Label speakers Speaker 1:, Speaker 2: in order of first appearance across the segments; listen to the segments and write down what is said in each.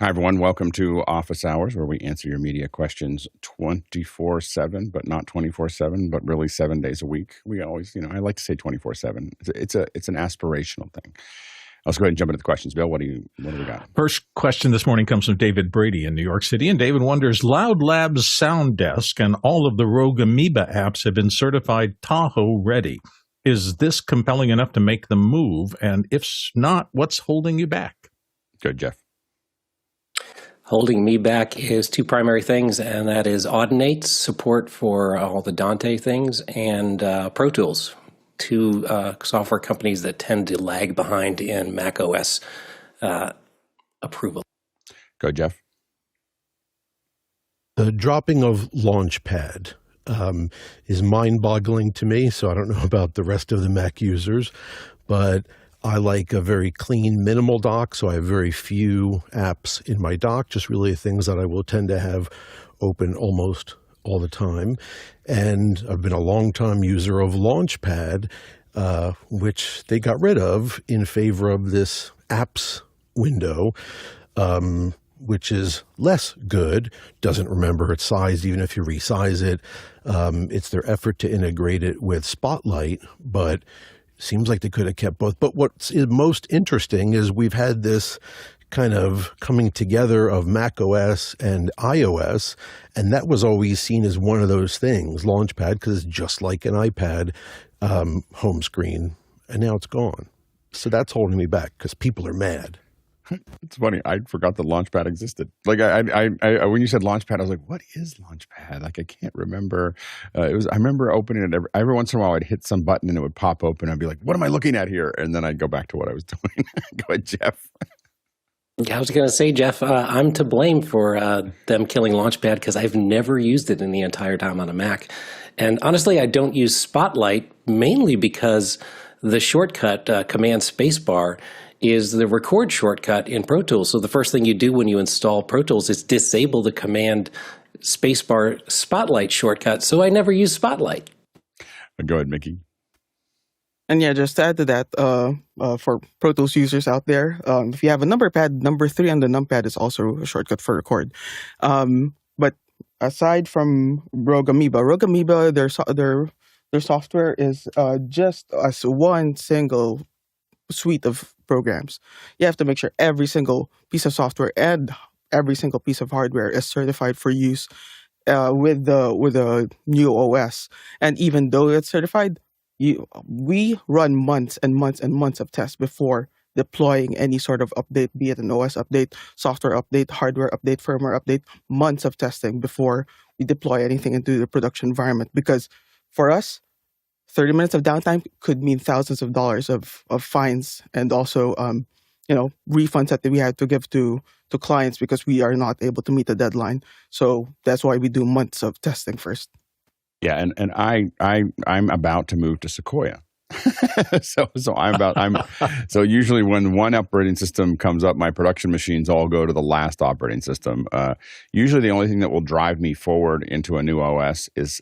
Speaker 1: Hi, everyone. Welcome to Office Hours, where we answer your media questions 24/7, but not 24/7, but really 7 days a week. We always, I like to say 24/7. It's an aspirational thing. Let's go ahead and jump into the questions. Bill, what do we got?
Speaker 2: First question this morning comes from David Brady in New York City, and David wonders, LoudLabs Sound Desk and all of the Rogue Amoeba apps have been certified Tahoe Ready. Is this compelling enough to make the move? And if not, what's holding you back?
Speaker 1: Good, Jeff.
Speaker 3: Holding me back is two primary things, and that is Audinate's support for all the Dante things and Pro Tools, two software companies that tend to lag behind in Mac OS approval.
Speaker 1: Go, Jeff.
Speaker 4: The dropping of Launchpad is mind-boggling to me, so I don't know about the rest of the Mac users, but I like a very clean, minimal dock, so I have very few apps in my dock, just really things that I will tend to have open almost all the time. And I've been a long-time user of Launchpad, which they got rid of in favor of this apps window, which is less good, doesn't remember its size even if you resize it. It's their effort to integrate it with Spotlight, but seems like they could have kept both. But what's most interesting is we've had this kind of coming together of Mac OS and iOS, and that was always seen as one of those things, Launchpad, because it's just like an iPad home screen, and now it's gone. So that's holding me back because people are mad.
Speaker 1: It's funny. I forgot that Launchpad existed. Like I when you said Launchpad, I was like, "What is Launchpad?" Like I can't remember. I remember opening it every once in a while. I'd hit some button and it would pop open. I'd be like, "What am I looking at here?" And then I'd go back to what I was doing. Go ahead, Jeff.
Speaker 3: I was going to say, Jeff, I'm to blame for them killing Launchpad because I've never used it in the entire time on a Mac. And honestly, I don't use Spotlight mainly because the shortcut Command Spacebar is the record shortcut in Pro Tools. So the first thing you do when you install Pro Tools is disable the Command Spacebar Spotlight shortcut. So I never use Spotlight.
Speaker 1: Go ahead, Mickey.
Speaker 5: And yeah, just to add to that, for Pro Tools users out there, if you have a number pad, number 3 on the numpad is also a shortcut for record. But aside from Rogue Amoeba, their software is just as one single suite of programs. You have to make sure every single piece of software and every single piece of hardware is certified for use with the new OS. And even though it's certified, we run months and months and months of tests before deploying any sort of update, be it an OS update, software update, hardware update, firmware update, months of testing before we deploy anything into the production environment. Because for us, 30 minutes of downtime could mean thousands of dollars of fines and also, refunds that we have to give to clients because we are not able to meet the deadline. So that's why we do months of testing first.
Speaker 1: Yeah, and I'm about to move to Sequoia. So usually when one operating system comes up, my production machines all go to the last operating system. Usually the only thing that will drive me forward into a new OS is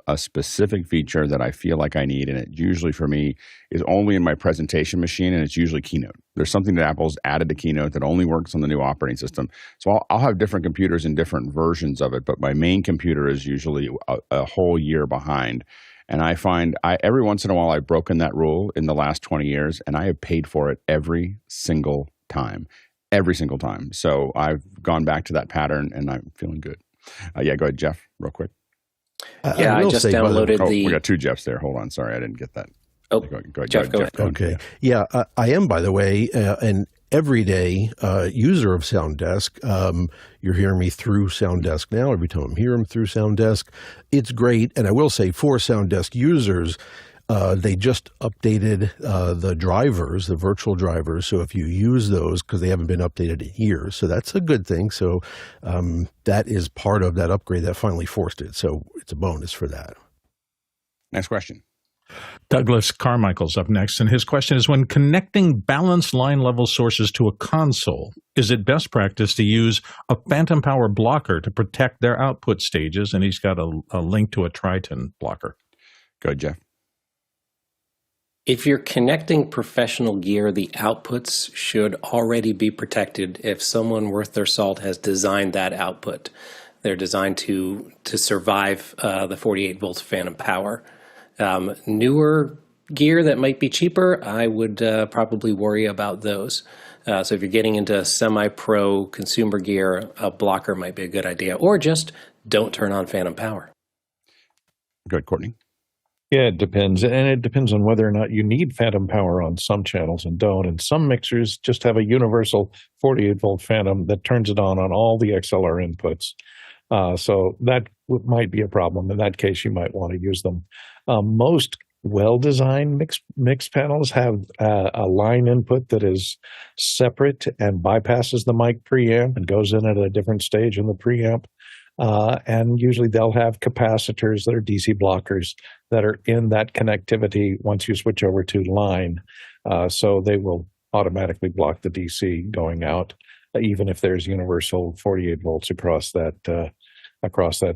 Speaker 1: a specific feature that I feel like I need, and it usually for me is only in my presentation machine, and it's usually Keynote. There's something that Apple's added to Keynote that only works on the new operating system. So I'll have different computers and different versions of it, but my main computer is usually a whole year behind. And I find every once in a while I've broken that rule in the last 20 years, and I have paid for it every single time. Every single time. So I've gone back to that pattern, and I'm feeling good. Yeah, go ahead, Jeff, real quick.
Speaker 3: I just downloaded
Speaker 1: we got two Jeffs there. Hold on. Sorry, I didn't get that.
Speaker 3: Oh,
Speaker 1: go ahead,
Speaker 3: Jeff, go ahead.
Speaker 4: Okay. Yeah, I am, by the way, an everyday user of Sound Desk. You're hearing me through Sound Desk now. Every time I'm here, I'm through Sound Desk. It's great. And I will say for Sound Desk users, they just updated the drivers, the virtual drivers. So if you use those, because they haven't been updated in years, so that's a good thing. So that is part of that upgrade that finally forced it. So it's a bonus for that.
Speaker 1: Next question.
Speaker 2: Douglas Carmichael's up next, and his question is, when connecting balanced line level sources to a console, is it best practice to use a phantom power blocker to protect their output stages? And he's got a link to a Triton blocker.
Speaker 1: Go ahead, Jeff.
Speaker 3: If you're connecting professional gear, the outputs should already be protected if someone worth their salt has designed that output. They're designed to survive the 48 volts phantom power. Newer gear that might be cheaper, I would probably worry about those. So if you're getting into semi-pro consumer gear, a blocker might be a good idea, or just don't turn on phantom power.
Speaker 1: Good, Courtney.
Speaker 2: Yeah, it depends. And it depends on whether or not you need phantom power on some channels and don't. And some mixers just have a universal 48 volt phantom that turns it on all the XLR inputs. So that might be a problem. In that case, you might want to use them. Most well-designed mix panels have a line input that is separate and bypasses the mic preamp and goes in at a different stage in the preamp. And usually they'll have capacitors that are DC blockers that are in that connectivity once you switch over to line. So they will automatically block the DC going out, even if there's universal 48 volts across that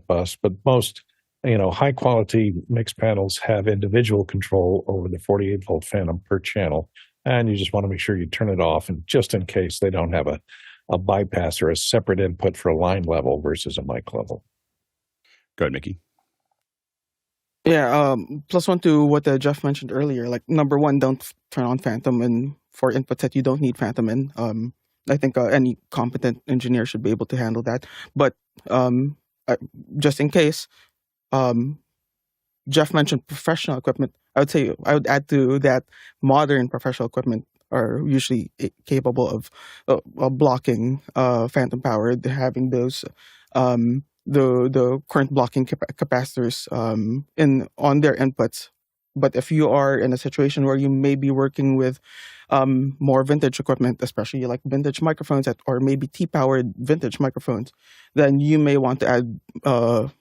Speaker 2: bus. But most, high quality mix panels have individual control over the 48 volt phantom per channel. And you just want to make sure you turn it off, and just in case they don't have a bypass or a separate input for a line level versus a mic level.
Speaker 1: Go ahead, Mickey.
Speaker 5: Yeah, plus one to what Jeff mentioned earlier. Like, number one, don't turn on phantom in for inputs that you don't need phantom in. I think any competent engineer should be able to handle that. But just in case, Jeff mentioned professional equipment. I would add to that modern professional equipment are usually capable of blocking phantom power, having those the current blocking capacitors on their inputs. But if you are in a situation where you may be working with more vintage equipment, especially like vintage microphones or maybe T-powered vintage microphones, then you may want to add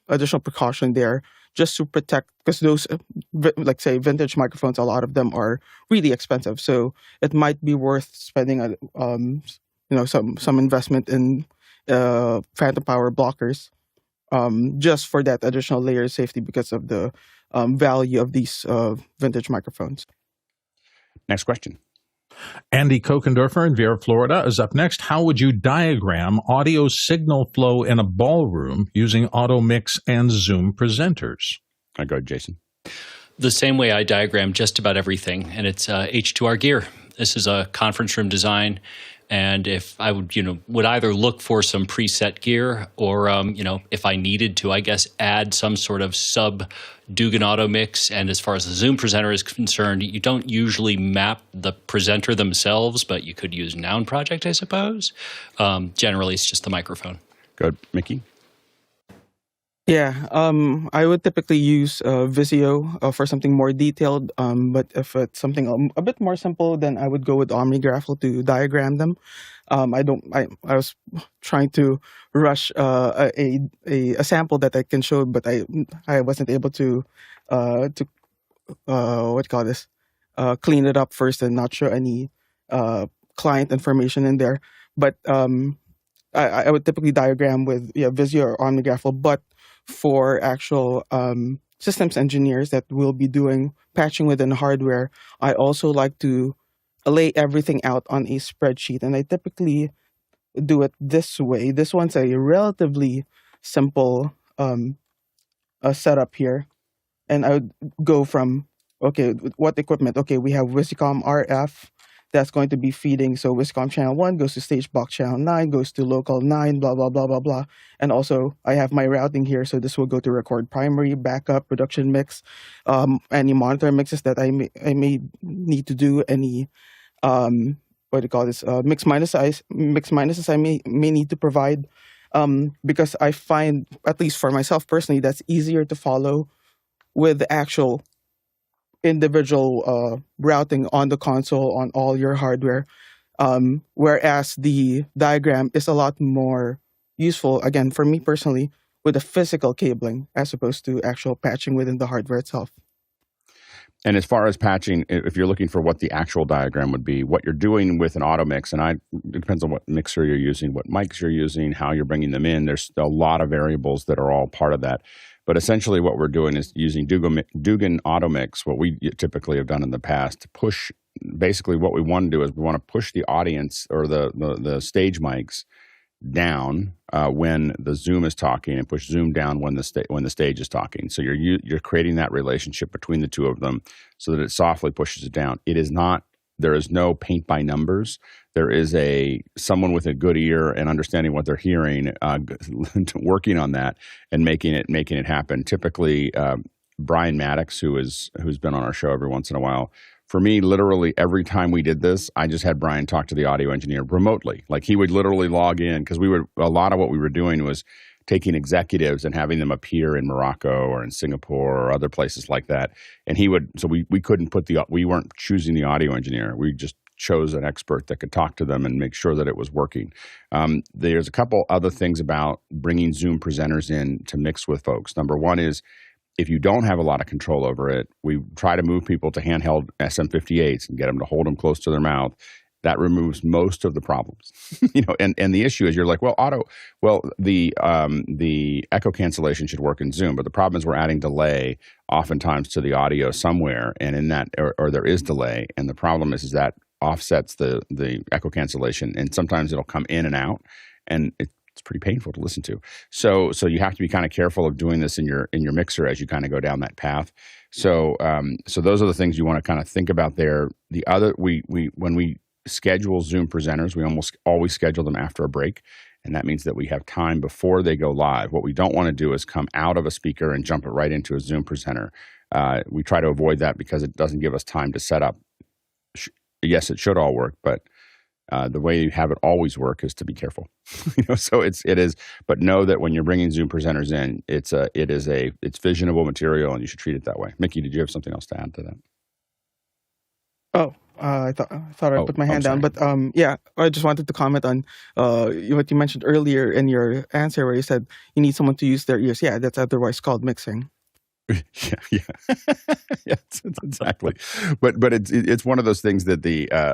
Speaker 5: additional precaution there just to protect, because those, like say vintage microphones, a lot of them are really expensive. So it might be worth spending some investment in phantom power blockers just for that additional layer of safety because of the value of these vintage microphones.
Speaker 1: Next question.
Speaker 2: Andy Kokendorfer in Vera, Florida is up next. How would you diagram audio signal flow in a ballroom using auto mix and Zoom presenters?
Speaker 1: I go, Jason.
Speaker 6: The same way I diagram just about everything, and it's H2R gear. This is a conference room design. And if I would either look for some preset gear or, if I needed to, I guess, add some sort of sub-Dugan auto mix. And as far as the Zoom presenter is concerned, you don't usually map the presenter themselves, but you could use Noun Project, I suppose. Generally, it's just the microphone.
Speaker 1: Good. Mickey?
Speaker 5: Yeah, I would typically use Vizio for something more detailed, but if it's something a bit more simple, then I would go with OmniGraffle to diagram them. I was trying to rush a sample that I can show, but I wasn't able to clean it up first and not show any client information in there. But I would typically diagram with Vizio or OmniGraffle, but for actual systems engineers that will be doing patching within hardware, I also like to lay everything out on a spreadsheet, and I typically do it this way. This one's a relatively simple setup here, and I would go from, okay, what equipment? Okay, we have Wiscom RF. That's going to be feeding. So Wiscom channel 1 goes to stage box channel 9, goes to local 9, blah, blah, blah, blah, blah. And also I have my routing here. So this will go to record primary, backup, production mix, any monitor mixes that I may need to do, any, mix minuses I may need to provide. Because I find, at least for myself personally, that's easier to follow with the actual individual routing on the console on all your hardware, whereas the diagram is a lot more useful, again, for me personally, with the physical cabling as opposed to actual patching within the hardware itself.
Speaker 1: And as far as patching, if you're looking for what the actual diagram would be, what you're doing with an auto mix, and it depends on what mixer you're using, what mics you're using, how you're bringing them in. There's a lot of variables that are all part of that. But essentially what we're doing is using Dugan Auto Mix, what we typically have done in the past, to push, basically what we want to do is we want to push the audience or the stage mics down when the Zoom is talking, and push Zoom down when the stage is talking. So you're creating that relationship between the two of them so that it softly pushes it down. It is not, there is no paint by numbers. There is someone with a good ear and understanding what they're hearing, working on that and making it happen. Typically, Brian Maddox, who's been on our show every once in a while. For me, literally every time we did this, I just had Brian talk to the audio engineer remotely. Like, he would literally log in, because a lot of what we were doing was taking executives and having them appear in Morocco or in Singapore or other places like that. And we couldn't we weren't choosing the audio engineer. We just chose an expert that could talk to them and make sure that it was working. There's a couple other things about bringing Zoom presenters in to mix with folks. Number one is, if you don't have a lot of control over it, we try to move people to handheld SM58s and get them to hold them close to their mouth. That removes most of the problems, and the issue is, you're like, the echo cancellation should work in Zoom, but the problem is we're adding delay oftentimes to the audio somewhere, and in that, or there is delay, and the problem is that offsets the echo cancellation, and sometimes it'll come in and out, and it's pretty painful to listen to. So you have to be kind of careful of doing this in your mixer as you kind of go down that path. So those are the things you want to kind of think about there. The other, when we schedule Zoom presenters, we almost always schedule them after a break, and that means that we have time before they go live. What we don't want to do is come out of a speaker and jump it right into a Zoom presenter. We try to avoid that because it doesn't give us time to set up. Yes, it should all work, but the way you have it always work is to be careful. So it is. But know that when you're bringing Zoom presenters in, it's visionable material, and you should treat it that way. Mickey, did you have something else to add to that?
Speaker 5: Oh, I thought I'd put my hand down, but yeah, I just wanted to comment on what you mentioned earlier in your answer, where you said you need someone to use their ears. Yeah, that's otherwise called mixing.
Speaker 1: Yeah, exactly. But it's one of those things that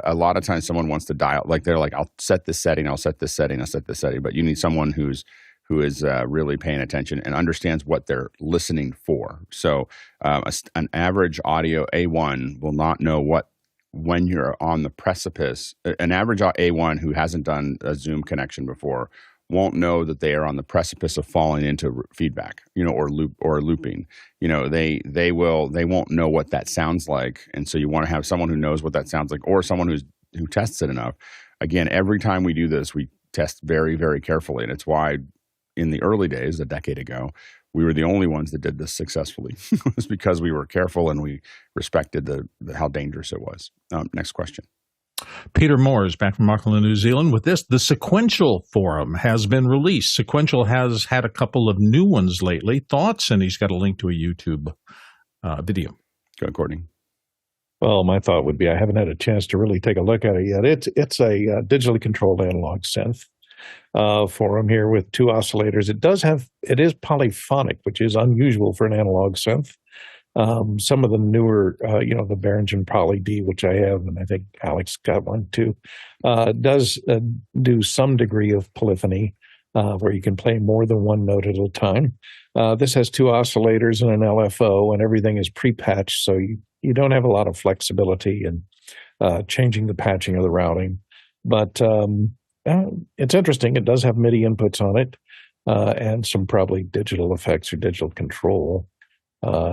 Speaker 1: a lot of times someone wants to dial, like they're like, I'll set this setting, I'll set this setting, I'll set this setting. But you need someone who is really paying attention and understands what they're listening for. So an average audio A1 will not know when you're on the precipice. An average A1 who hasn't done a Zoom connection before won't know that they are on the precipice of falling into feedback, or looping. They won't know what that sounds like, and so you want to have someone who knows what that sounds like, or someone who tests it enough. Again, every time we do this, we test very, very carefully, and it's why in the early days, a decade ago, we were the only ones that did this successfully. It was because we were careful and we respected how dangerous it was. Next question.
Speaker 2: Peter Moore is back from Auckland, New Zealand with this. The Sequential FOURM has been released. Sequential has had a couple of new ones lately. Thoughts? And he's got a link to a YouTube video.
Speaker 1: Go ahead, Courtney.
Speaker 7: Well, my thought would be I haven't had a chance to really take a look at it yet. It's a digitally controlled analog synth FOURM here with two oscillators. It is polyphonic, which is unusual for an analog synth. Some of the newer, the Behringer Poly D, which I have, and I think Alex got one too, does do some degree of polyphony, where you can play more than one note at a time. This has two oscillators and an LFO, and everything is pre-patched, so you don't have a lot of flexibility in changing the patching or the routing. But it's interesting. It does have MIDI inputs on it, and some probably digital effects or digital control.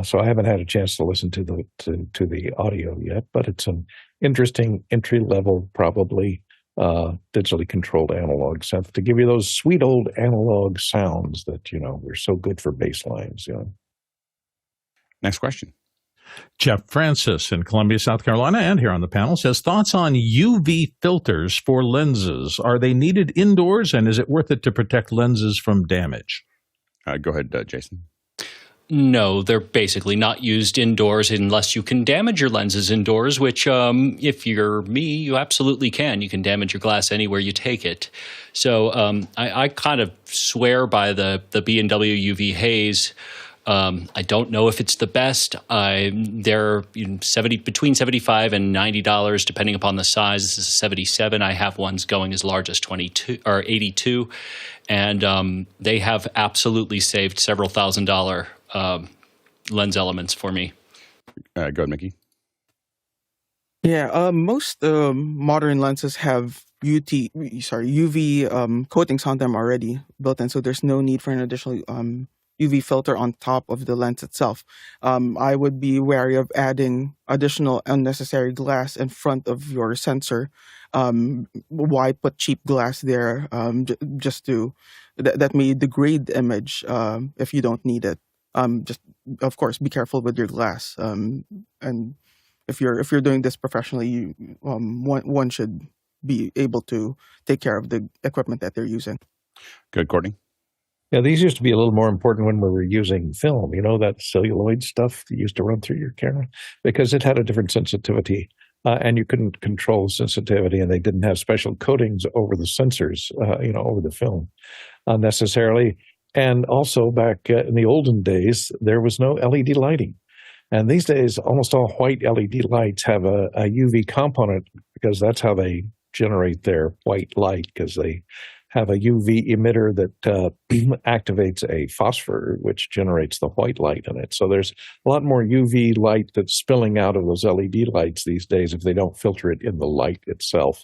Speaker 7: So I haven't had a chance to listen to the audio yet, but it's an interesting entry level, probably digitally controlled analog synth to give you those sweet old analog sounds that were so good for bass lines.
Speaker 1: Next question.
Speaker 2: Jeff Francis in Columbia, South Carolina, and here on the panel says, thoughts on UV filters for lenses. Are they needed indoors, and is it worth it to protect lenses from damage?
Speaker 1: Go ahead, Jason.
Speaker 6: No, they're basically not used indoors unless you can damage your lenses indoors, which if you're me, you absolutely can. You can damage your glass anywhere you take it. So I kind of swear by the B&W UV haze. I don't know if it's the best. They're between $75 and $90, depending upon the size. This is a 77. I have ones going as large as 22 or 82, and they have absolutely saved several $1,000 lens elements for me.
Speaker 1: Go ahead, Mickey.
Speaker 5: Yeah, most modern lenses have UV coatings on them already built in, so there's no need for an additional UV filter on top of the lens itself. I would be wary of adding additional unnecessary glass in front of your sensor. Why put cheap glass there just to that may degrade the image if you don't need it. Just of course be careful with your glass. And if you're doing this professionally, one should be able to take care of the equipment that they're using.
Speaker 1: Good, Courtney.
Speaker 7: Yeah, these used to be a little more important when we were using film, that celluloid stuff that used to run through your camera, because it had a different sensitivity, and you couldn't control sensitivity, and they didn't have special coatings over the sensors, over the film necessarily. And also back in the olden days, there was no LED lighting. And these days, almost all white LED lights have a UV component, because that's how they generate their white light, because they have a UV emitter that activates a phosphor, which generates the white light in it. So there's a lot more UV light that's spilling out of those LED lights these days if they don't filter it in the light itself.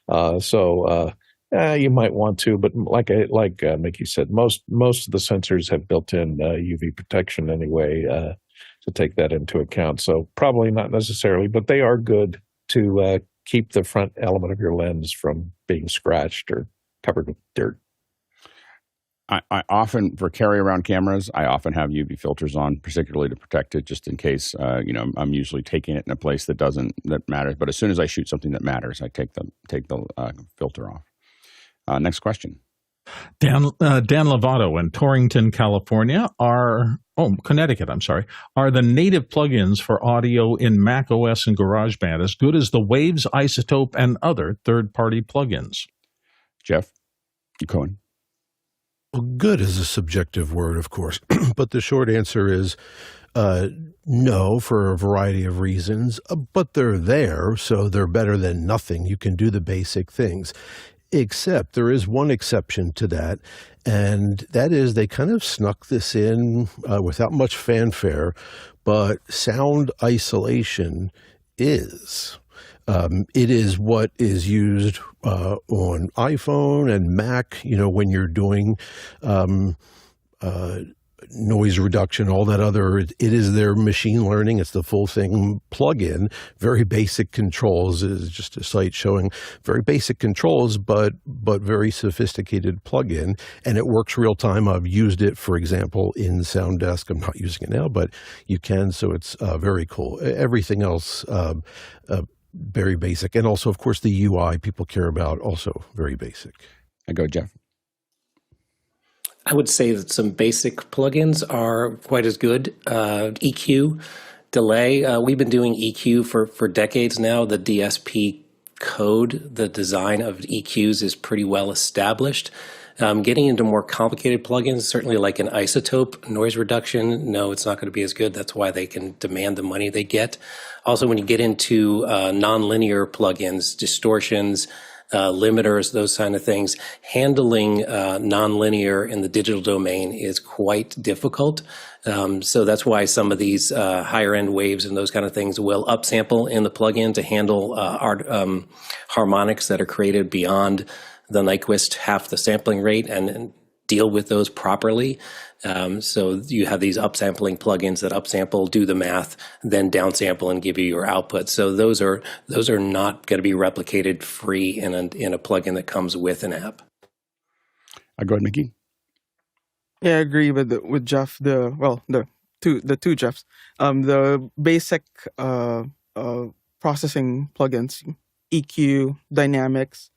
Speaker 7: You might want to, but like Mickey said, most of the sensors have built-in UV protection anyway to take that into account. So probably not necessarily, but they are good to keep the front element of your lens from being scratched or covered with dirt.
Speaker 1: I often, for carry-around cameras, I often have UV filters on, particularly to protect it, just in case. I'm usually taking it in a place that matters. But as soon as I shoot something that matters, I take the filter off. Next question.
Speaker 2: Dan Lovato in Torrington, California Connecticut, are the native plugins for audio in Mac OS and GarageBand as good as the Waves, Izotope, and other third-party plugins?
Speaker 1: Jeff Cohen.
Speaker 4: Well, good is a subjective word, of course, but the short answer is no, for a variety of reasons, but they're there, so they're better than nothing. You can do the basic things. Except there is one exception to that, and that is they kind of snuck this in without much fanfare, but sound isolation is. It is what is used on iPhone and Mac, when you're doing noise reduction, all that other, it is their machine learning. It's the full thing plug-in, very basic controls. It is just a site showing very basic controls, but very sophisticated plug-in, and it works real time. I've used it, for example, in Sound Desk. I'm not using it now, but you can, so it's very cool. Everything else, very basic. And also, of course, the UI people care about, also very basic.
Speaker 1: Go, Jeff.
Speaker 3: I would say that some basic plugins are quite as good. EQ, delay. We've been doing EQ for decades now. The DSP code, the design of EQs is pretty well established. Getting into more complicated plugins, certainly like an Izotope noise reduction, no, it's not going to be as good. That's why they can demand the money they get. Also, when you get into nonlinear plugins, distortions, limiters, those kind of things, handling nonlinear in the digital domain is quite difficult. So that's why some of these higher end waves and those kind of things will upsample in the plugin to handle harmonics that are created beyond the Nyquist half the sampling rate and deal with those properly. So you have these upsampling plugins that upsample, do the math, then downsample and give you your output. So those are not going to be replicated free in a plugin that comes with an app.
Speaker 1: Go ahead, Mickey.
Speaker 5: Yeah, I agree with Jeff. The two Jeffs. The basic processing plugins, EQ, dynamics.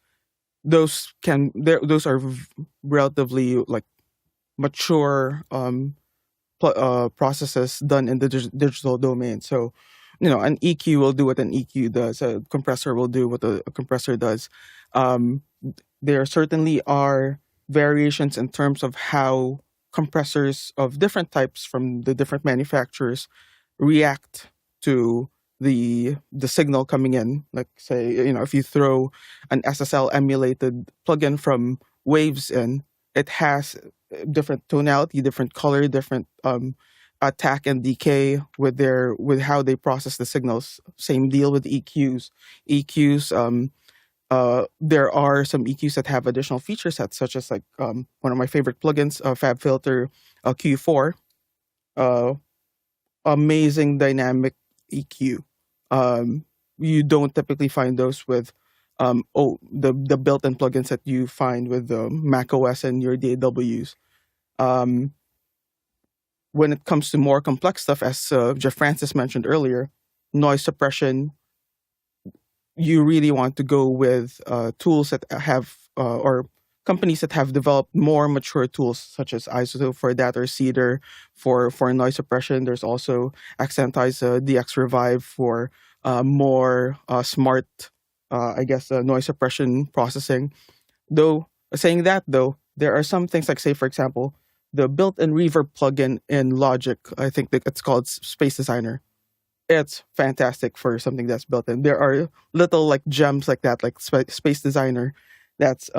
Speaker 5: Those are relatively like mature processes done in the digital domain. So, an EQ will do what an EQ does. A compressor will do what a compressor does. There certainly are variations in terms of how compressors of different types from the different manufacturers react to the signal coming in. Like, say, if you throw an SSL emulated plugin from Waves in, it has different tonality, different color, different attack and decay with how they process the signals. Same deal with EQs. There are some EQs that have additional feature sets, such as one of my favorite plugins, FabFilter Q4, amazing dynamic EQ. You don't typically find those with the built-in plugins that you find with the Mac OS and your DAWs. When it comes to more complex stuff, as Jeff Francis mentioned earlier, noise suppression, you really want to go with tools that have, or companies that have developed more mature tools, such as Izotope for that, or Cedar for noise suppression. There's also Accentize DX Revive for more smart, noise suppression processing. Though, saying that though, there are some things like, say, for example, the built-in reverb plugin in Logic, I think that it's called Space Designer. It's fantastic for something that's built in. There are little like gems like that, like Space Designer, that's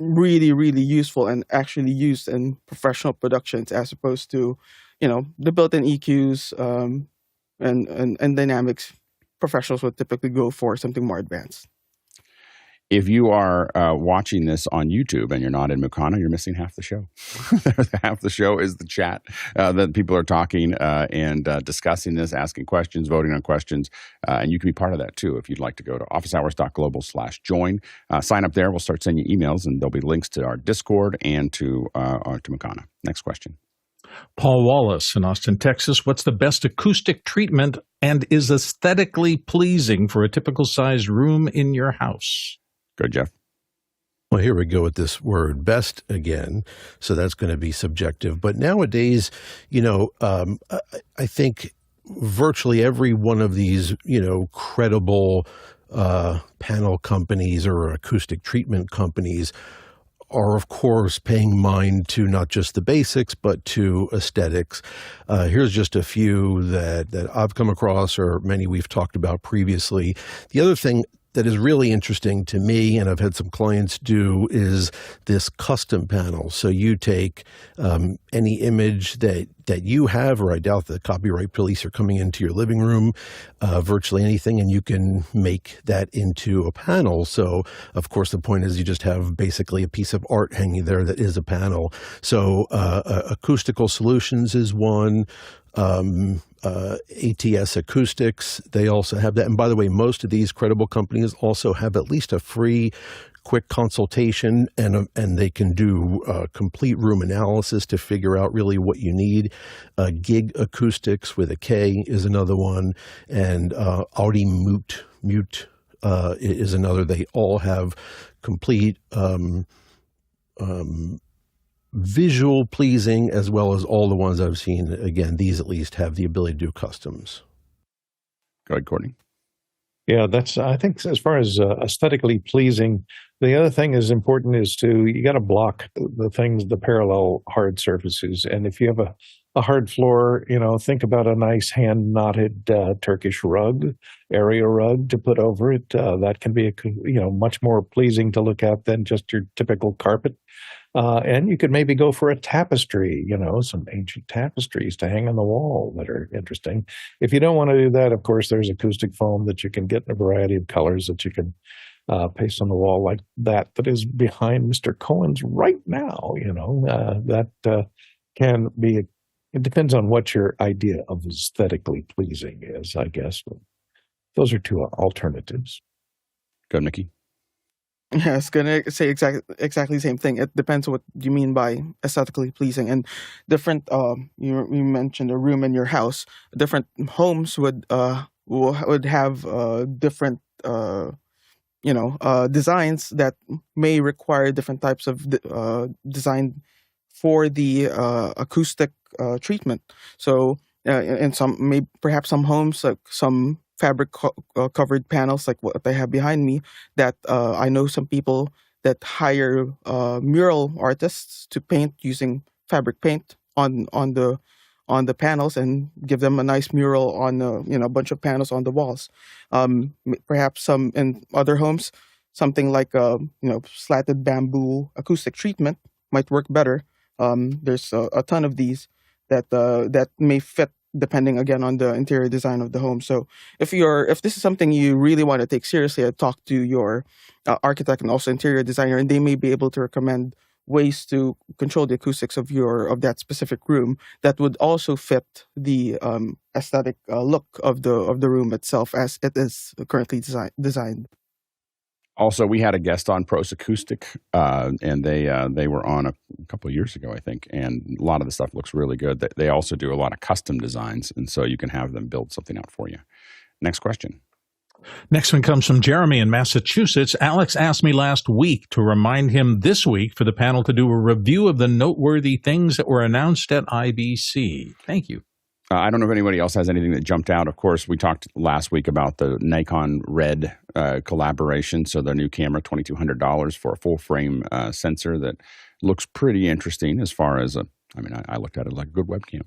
Speaker 5: really, really useful and actually used in professional productions, as opposed to, the built-in EQs and dynamics. Professionals would typically go for something more advanced.
Speaker 1: If you are watching this on YouTube and you're not in Mukana, you're missing half the show. Half the show is the chat that people are talking and discussing this, asking questions, voting on questions. And you can be part of that too if you'd like to go to officehours.global/join. Sign up there. We'll start sending you emails, and there'll be links to our Discord and to Mukana. Next question.
Speaker 2: Paul Wallace in Austin, Texas. What's the best acoustic treatment and is aesthetically pleasing for a typical sized room in your house?
Speaker 1: Go, Jeff.
Speaker 4: Well, here we go with this word best again. So that's going to be subjective. But nowadays, I think virtually every one of these, credible panel companies or acoustic treatment companies are, of course, paying mind to not just the basics, but to aesthetics. Here's just a few that I've come across, or many we've talked about previously. The other thing that is really interesting to me, and I've had some clients do, is this custom panel. So you take any image that you have, or I doubt the copyright police are coming into your living room, virtually anything, and you can make that into a panel. So, of course, the point is you just have basically a piece of art hanging there that is a panel. So Acoustical Solutions is one. ATS Acoustics, they also have that. And by the way, most of these credible companies also have at least a free quick consultation, and they can do complete room analysis to figure out really what you need. Gig Acoustics with a K is another one, and Audi Mute is another. They all have complete visual pleasing, as well as all the ones I've seen. Again, these at least have the ability to do customs.
Speaker 1: Go ahead, Courtney.
Speaker 7: Yeah, I think as far as aesthetically pleasing, the other thing is important is you got to block the parallel hard surfaces. And if you have a hard floor, think about a nice hand knotted Turkish rug, area rug to put over it. That can be much more pleasing to look at than just your typical carpet. And you could maybe go for a tapestry, some ancient tapestries to hang on the wall that are interesting. If you don't want to do that, of course, there's acoustic foam that you can get in a variety of colors that you can paste on the wall, like that is behind Mr. Cohen's right now. That can be, it depends on what your idea of aesthetically pleasing is, I guess. But those are two alternatives.
Speaker 1: Go, Nikki.
Speaker 5: Yeah, I was gonna say exactly the same thing. It depends what you mean by aesthetically pleasing, and different. You mentioned a room in your house. Different homes would have different designs that may require different types of design for the acoustic treatment. So in perhaps some homes, like some fabric covered panels like what I have behind me, that I know some people that hire mural artists to paint using fabric paint on the panels and give them a nice mural on a bunch of panels on the walls. Perhaps some in other homes, something like slatted bamboo acoustic treatment might work better. There's a ton of these that may fit depending again on the interior design of the home. So if this is something you really want to take seriously, I'd talk to your architect and also interior designer, and they may be able to recommend ways to control the acoustics of that specific room that would also fit the aesthetic look of the room itself as it is currently designed.
Speaker 1: Also, we had a guest on Pros Acoustic, and they were on a couple of years ago, I think, and a lot of the stuff looks really good. They also do a lot of custom designs, and so you can have them build something out for you. Next question.
Speaker 2: Next one comes from Jeremy in Massachusetts. Alex asked me last week to remind him this week for the panel to do a review of the noteworthy things that were announced at IBC. Thank you.
Speaker 1: I don't know if anybody else has anything that jumped out. Of course, we talked last week about the Nikon Red collaboration. So the new camera, $2,200 for a full frame sensor that looks pretty interesting as far as I looked at it like a good webcam.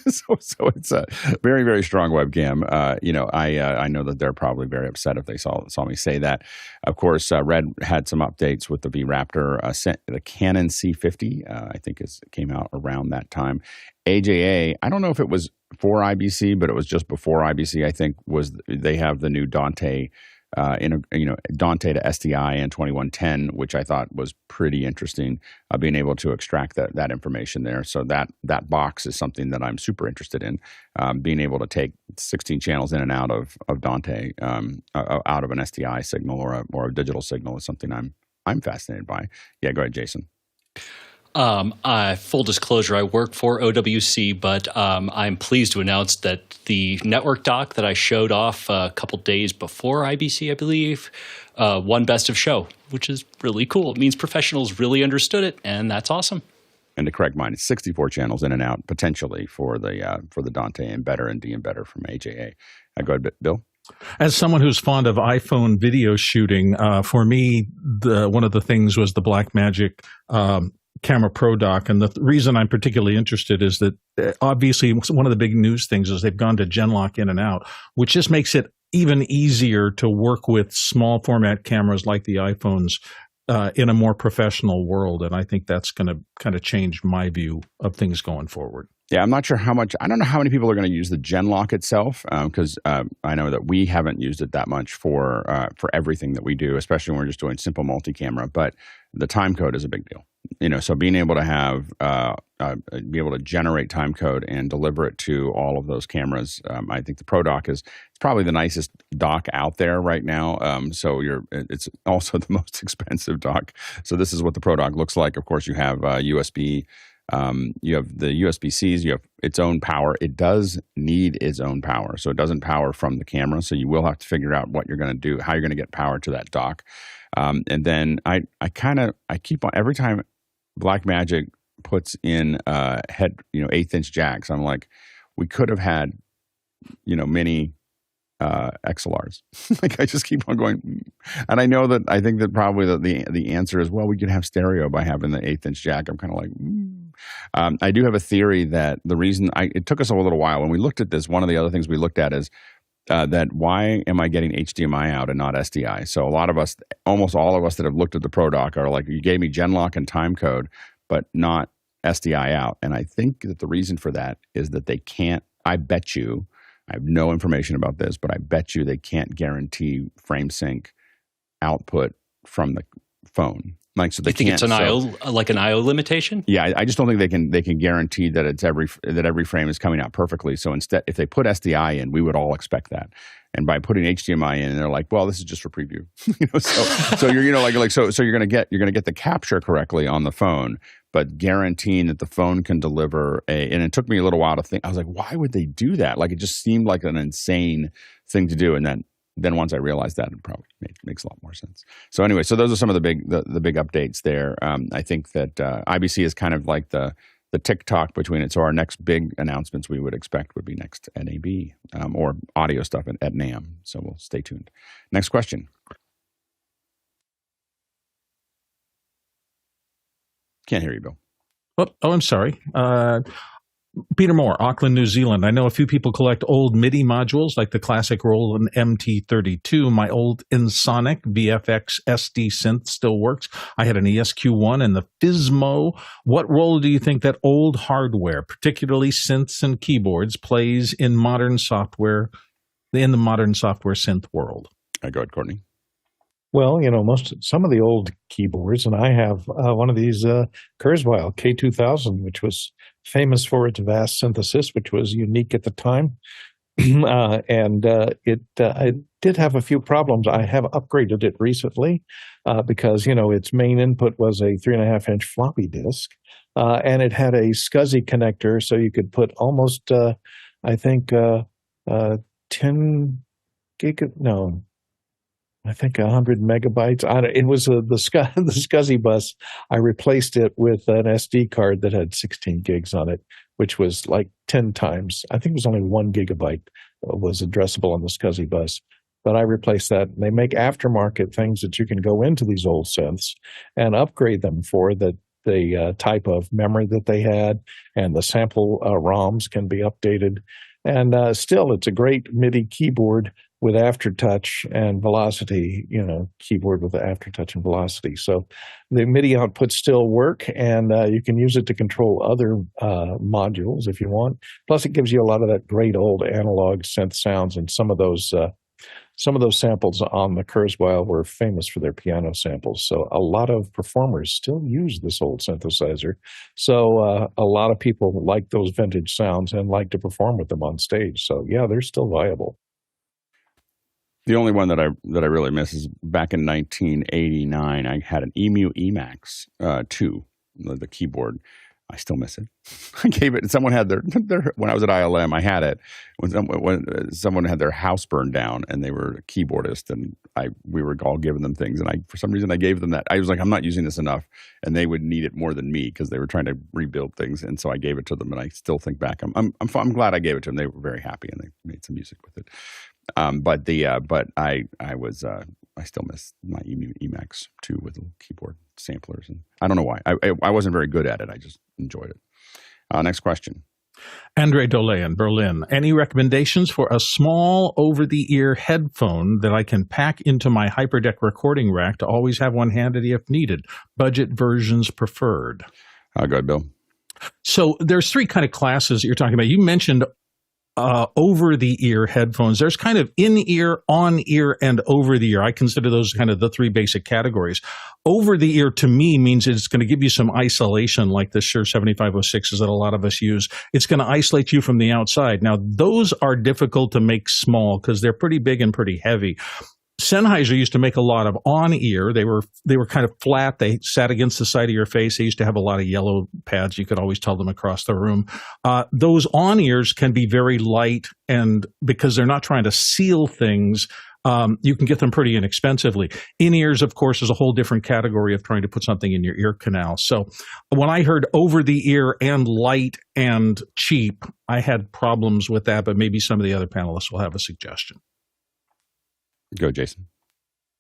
Speaker 1: so it's a very, very strong webcam. I know that they're probably very upset if they saw me say that. Of course, Red had some updates with the V-Raptor, the Canon C50, I think came out around that time. AJA, I don't know if it was for IBC, but it was just before IBC, I think, they have the new Dante Dante to SDI and 2110, which I thought was pretty interesting, being able to extract that information there. So that box is something that I'm super interested in, being able to take 16 channels in and out of Dante, out of an SDI signal or a digital signal is something I'm fascinated by. Yeah, go ahead, Jason.
Speaker 6: Full disclosure, I work for OWC, but I'm pleased to announce that the network dock that I showed off a couple days before IBC, I believe, won Best of Show, which is really cool. It means professionals really understood it, and that's awesome.
Speaker 1: And to correct mine, it's 64 channels in and out potentially for the Dante and better and D and better from AJA. Go ahead, Bill.
Speaker 2: As someone who's fond of iPhone video shooting, for me, one of the things was the Blackmagic Camera Pro dock, and the reason I'm particularly interested is that obviously one of the big news things is they've gone to Genlock in and out, which just makes it even easier to work with small format cameras like the iPhones in a more professional world, and I think that's going to kind of change my view of things going forward.
Speaker 1: Yeah, I'm not sure how much. I don't know how many people are going to use the Genlock itself, because I know that we haven't used it that much for everything that we do, especially when we're just doing simple multi-camera. But the timecode is a big deal. So being able to have be able to generate timecode and deliver it to all of those cameras, I think the Pro Dock it's probably the nicest dock out there right now. It's also the most expensive dock. So this is what the Pro Dock looks like. Of course, you have USB. You have the USB-Cs, you have its own power. It does need its own power, so it doesn't power from the camera. So you will have to figure out what you're going to do, how you're going to get power to that dock. And then I keep on, every time Blackmagic puts in head, 1/8-inch jacks, I'm like, we could have had, mini XLRs. Like I just keep on going, and I think that probably the answer is, well, we can have stereo by having the 1/8-inch jack. I'm kind of like, I do have a theory that the reason it took us a little while when we looked at this. One of the other things we looked at is that why am I getting HDMI out and not SDI? So a lot of us, almost all of us that have looked at the Pro Dock are like, you gave me Genlock and timecode, but not SDI out. And I think that the reason for that is that they can't. I bet you. I have no information about this, but I bet you they can't guarantee frame sync output from the phone. Like, so they
Speaker 6: you think
Speaker 1: can't,
Speaker 6: it's an IO limitation?
Speaker 1: Yeah, I just don't think they can guarantee that every frame is coming out perfectly. So instead, if they put SDI in, we would all expect that. And by putting HDMI in, they're like, well, this is just for preview. So you're so you're gonna get the capture correctly on the phone, but guaranteeing that the phone can deliver and it took me a little while to think. I was like, why would they do that? Like, it just seemed like an insane thing to do. And then once I realized that, it probably makes a lot more sense. So anyway, so those are some of the big updates there. I think that IBC is kind of like the TikTok between it. So our next big announcements we would expect would be next at NAB or audio stuff at NAMM. So we'll stay tuned. Next question. Can't hear you, Bill.
Speaker 2: Oh, I'm sorry. Peter Moore, Auckland, New Zealand. I know a few people collect old MIDI modules like the classic Roland MT-32. My old Ensoniq VFX-SD synth still works. I had an ES-Q1 and the Fizmo. What role do you think that old hardware, particularly synths and keyboards, plays in modern software, in the modern software synth world?
Speaker 1: Go ahead, Courtney.
Speaker 7: Well, some of the old keyboards, and I have one of these Kurzweil K2000, which was famous for its vast synthesis, which was unique at the time. It did have a few problems. I have upgraded it recently because, its main input was a 3.5-inch floppy disk, and it had a SCSI connector, so you could put almost, 100 megabytes. It was the SCSI bus. I replaced it with an SD card that had 16 gigs on it, which was like 10 times. I think it was only 1 gigabyte was addressable on the SCSI bus. But I replaced that. They make aftermarket things that you can go into these old synths and upgrade them for the type of memory that they had, and the sample ROMs can be updated. And still, it's a great MIDI keyboard with aftertouch and velocity, keyboard with the aftertouch and velocity. So the MIDI outputs still work, and you can use it to control other modules if you want. Plus, it gives you a lot of that great old analog synth sounds, and some of those samples on the Kurzweil were famous for their piano samples. So a lot of performers still use this old synthesizer. So a lot of people like those vintage sounds and like to perform with them on stage. So yeah, they're still viable.
Speaker 1: The only one that I really miss is back in 1989. I had an EMU Emax 2, the keyboard. I still miss it. I gave it. Someone had their when I was at ILM. I had it when someone had their house burned down, and they were a keyboardist, and we were all giving them things, and for some reason I gave them that. I was like, I'm not using this enough, and they would need it more than me because they were trying to rebuild things, and so I gave it to them. And I still think back, I'm glad I gave it to them. They were very happy, and they made some music with it. But I still miss my Emax 2 with the keyboard samplers, and I don't know why. I wasn't very good at it. I just enjoyed it. Next question.
Speaker 2: Andre Dole in Berlin. Any recommendations for a small over-the-ear headphone that I can pack into my Hyperdeck recording rack to always have one handy if needed? Budget versions preferred.
Speaker 1: Go ahead, Bill.
Speaker 2: So there's 3 kind of classes that you're talking about. You mentioned over-the-ear headphones. There's kind of in-ear, on-ear, and over-the-ear. I consider those kind of the 3 basic categories. Over-the-ear to me means it's going to give you some isolation, like the Shure 7506s that a lot of us use. It's going to isolate you from the outside. Now, those are difficult to make small because they're pretty big and pretty heavy. Sennheiser used to make a lot of on-ear. They were kind of flat. They sat against the side of your face. They used to have a lot of yellow pads. You could always tell them across the room. Those on-ears can be very light, and because they're not trying to seal things, you can get them pretty inexpensively. In-ears, of course, is a whole different category of trying to put something in your ear canal. So when I heard over-the-ear and light and cheap, I had problems with that, but maybe some of the other panelists will have a suggestion.
Speaker 1: Go, Jason.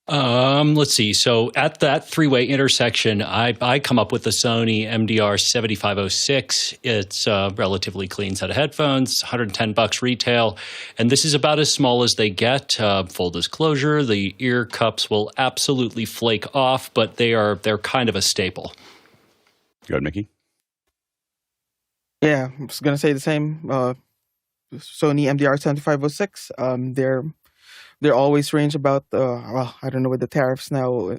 Speaker 6: Let's see. So at that 3-way intersection, I come up with the Sony MDR 7506. It's a relatively clean set of headphones, $110 retail, and this is about as small as they get. Full disclosure, the ear cups will absolutely flake off, but they're kind of a staple.
Speaker 1: Go ahead, Mickey.
Speaker 5: Yeah, I was gonna say the same. Sony MDR 7506. They're always range about, I don't know what the tariffs now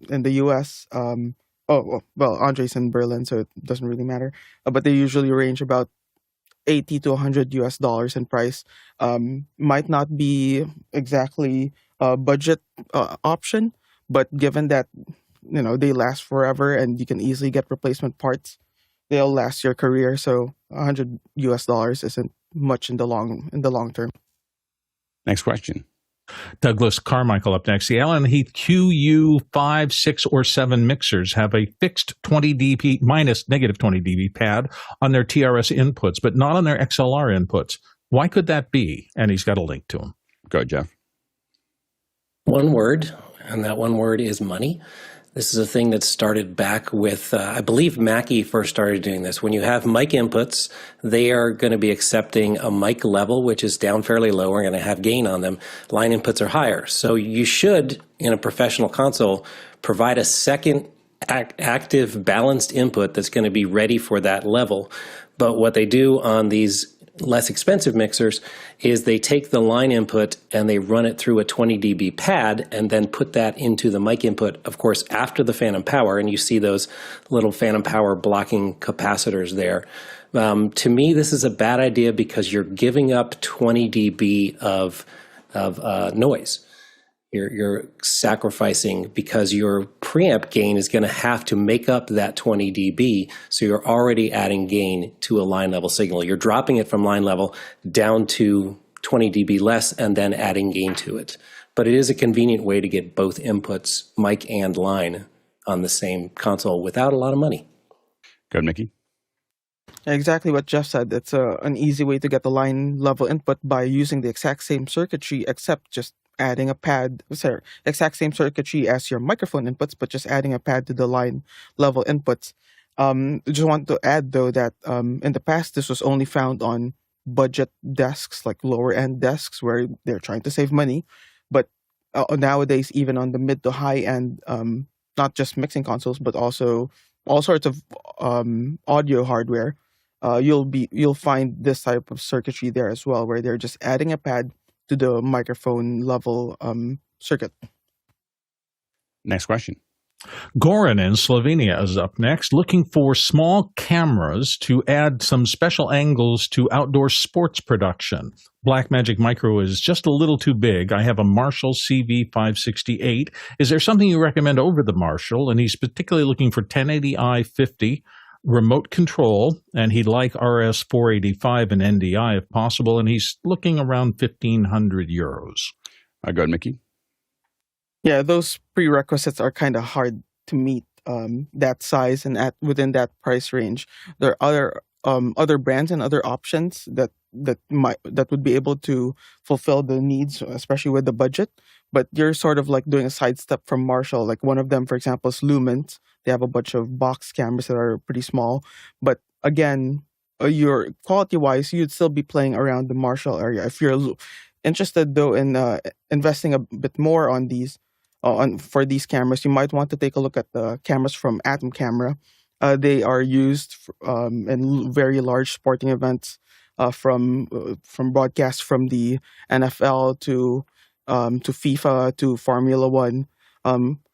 Speaker 5: in the U.S. Andre's in Berlin, so it doesn't really matter. But they usually range about $80 to $100 in price. Might not be exactly a budget option, but given that they last forever and you can easily get replacement parts, they'll last your career. So $100 isn't much in the long term.
Speaker 1: Next question.
Speaker 2: Douglas Carmichael up next. The Allen Heath QU5, 6, or 7 mixers have a fixed 20 dB minus negative 20 dB pad on their TRS inputs, but not on their XLR inputs. Why could that be? And he's got a link to them.
Speaker 1: Go, Jeff.
Speaker 3: One word, and that one word is money. This is a thing that started back with, I believe Mackie first started doing this. When you have mic inputs, they are going to be accepting a mic level, which is down fairly low. We're going to have gain on them. Line inputs are higher. So you should, in a professional console, provide a second active balanced input that's going to be ready for that level. But what they do on these less expensive mixers is they take the line input and they run it through a 20 dB pad and then put that into the mic input, of course, after the phantom power. And you see those little phantom power blocking capacitors there. To me, this is a bad idea because you're giving up 20 dB of noise. You're sacrificing because your preamp gain is going to have to make up that 20 dB, so you're already adding gain to a line level signal. You're dropping it from line level down to 20 dB less and then adding gain to it. But it is a convenient way to get both inputs, mic and line, on the same console without a lot of money.
Speaker 1: Go ahead, Mickey.
Speaker 5: Exactly what Jeff said. It's an easy way to get the line level input by using the exact same circuitry, except just adding a pad, exact same circuitry as your microphone inputs, but just adding a pad to the line level inputs. Just want to add though that in the past this was only found on budget desks, like lower end desks where they're trying to save money. But nowadays, even on the mid to high end, not just mixing consoles, but also all sorts of audio hardware, you'll find this type of circuitry there as well, where they're just adding a pad to the microphone level circuit.
Speaker 1: Next question.
Speaker 2: Goran in Slovenia is up next, looking for small cameras to add some special angles to outdoor sports production. Blackmagic Micro is just a little too big. I have a Marshall CV568. Is there something you recommend over the Marshall? And he's particularly looking for 1080i 50 remote control, and he'd like RS485 and NDI if possible, and he's looking around 1,500 euros.
Speaker 1: Go ahead, Mickey.
Speaker 5: Yeah, those prerequisites are kind of hard to meet, that size and within that price range. There are other brands and other options that would be able to fulfill the needs, especially with the budget. But you're sort of like doing a sidestep from Marshall. Like one of them, for example, is Lumens. They have a bunch of box cameras that are pretty small. But again, your quality-wise, you'd still be playing around the Marshall area. If you're interested, though, in investing a bit more on these, for these cameras, you might want to take a look at the cameras from ATEM Camera. They are used in very large sporting events, from broadcasts from the NFL to FIFA to Formula One.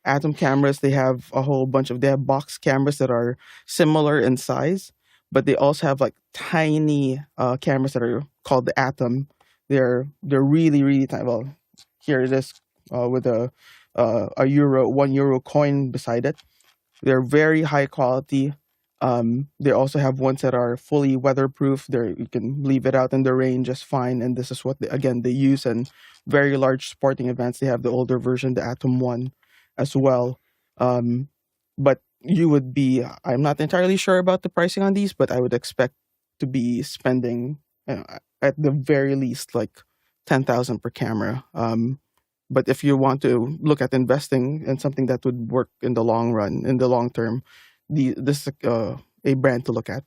Speaker 5: ATEM cameras, they have a whole bunch of, they have box cameras that are similar in size, but they also have like tiny cameras that are called the ATEM. They're really, really tiny. Well, here it is with a €1 coin beside it. They're very high quality. They also have ones that are fully weatherproof. You can leave it out in the rain just fine. And this is what they use in very large sporting events. They have the older version, the ATEM 1 as well. But I'm not entirely sure about the pricing on these, but I would expect to be spending at the very least like $10,000 per camera. But if you want to look at investing in something that would work in the long run, in the long term, this is a brand to look at.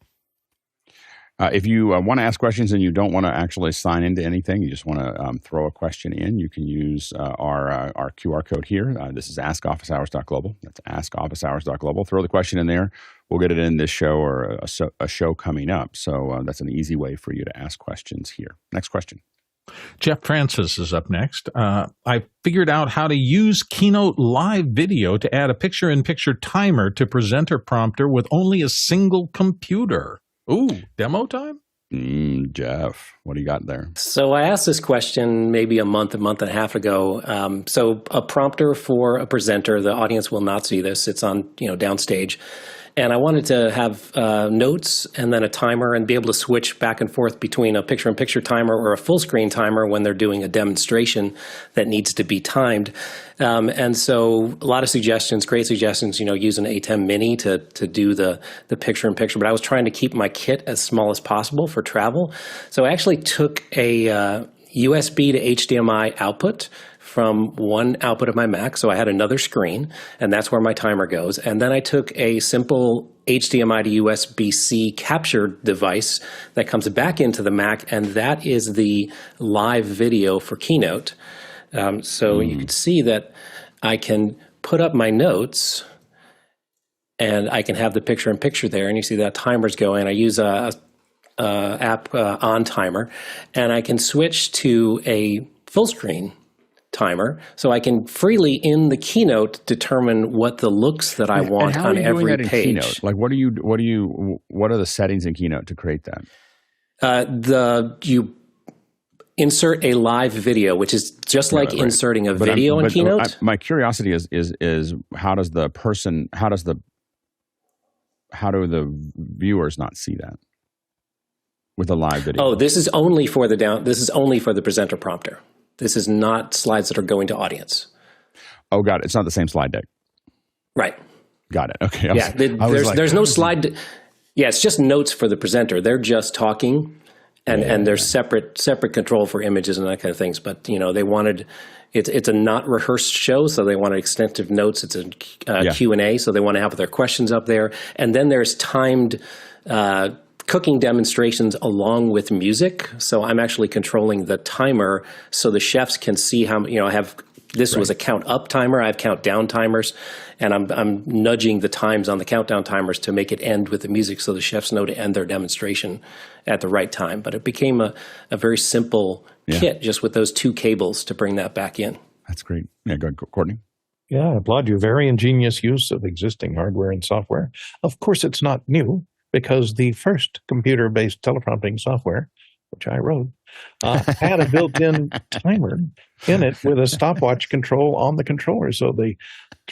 Speaker 1: If you want to ask questions and you don't want to actually sign into anything, you just want to throw a question in, you can use our QR code here. This is askofficehours.global. That's askofficehours.global. Throw the question in there. We'll get it in this show or a show coming up. So that's an easy way for you to ask questions here. Next question.
Speaker 2: Jeff Francis is up next. I figured out how to use Keynote LiveVideo to add a picture-in-picture timer to presenter prompter with only a single computer. Ooh, demo time?
Speaker 1: Jeff, what do you got there?
Speaker 3: So I asked this question maybe a month and a half ago. So a prompter for a presenter, the audience will not see this. It's on, downstage. And I wanted to have notes and then a timer and be able to switch back and forth between a picture-in-picture timer or a full-screen timer when they're doing a demonstration that needs to be timed. And so a lot of suggestions, great suggestions, use an ATEM Mini to do the picture-in-picture. But I was trying to keep my kit as small as possible for travel. So I actually took a USB to HDMI output from one output of my Mac. So I had another screen, and that's where my timer goes. And then I took a simple HDMI to USB-C capture device that comes back into the Mac, and that is the live video for Keynote. So you can see that I can put up my notes, and I can have the picture-in-picture there, and you see that timer's going. I use a app on timer, and I can switch to a full screen timer, so I can freely in the Keynote determine what the looks that I want on every page.
Speaker 1: Keynote? Like, what are the settings in Keynote to create that?
Speaker 3: You insert a live video, which is just like inserting a video in Keynote.
Speaker 1: My curiosity is how do the viewers not see that with a live video?
Speaker 3: Oh, this is only for the presenter prompter. This is not slides that are going to audience.
Speaker 1: Oh, got it. It's not the same slide deck.
Speaker 3: Right.
Speaker 1: Got it. Okay.
Speaker 3: There's no slide. Yeah, it's just notes for the presenter. They're just talking, and there's separate control for images and that kind of things. But they wanted it's a not rehearsed show, so they wanted extensive notes. It's a Q&A, so they want to have their questions up there, and then there's timed cooking demonstrations along with music. So I'm actually controlling the timer so the chefs can see how, I have, this was a count up timer. I have count down timers, and I'm nudging the times on the countdown timers to make it end with the music so the chefs know to end their demonstration at the right time. But it became a very simple kit just with those two cables to bring that back in.
Speaker 1: That's great. Yeah, go ahead, Courtney.
Speaker 7: Yeah, I applaud you. Very ingenious use of existing hardware and software. Of course, it's not new, because the first computer-based teleprompting software, which I wrote, had a built-in timer in it with a stopwatch control on the controller. So the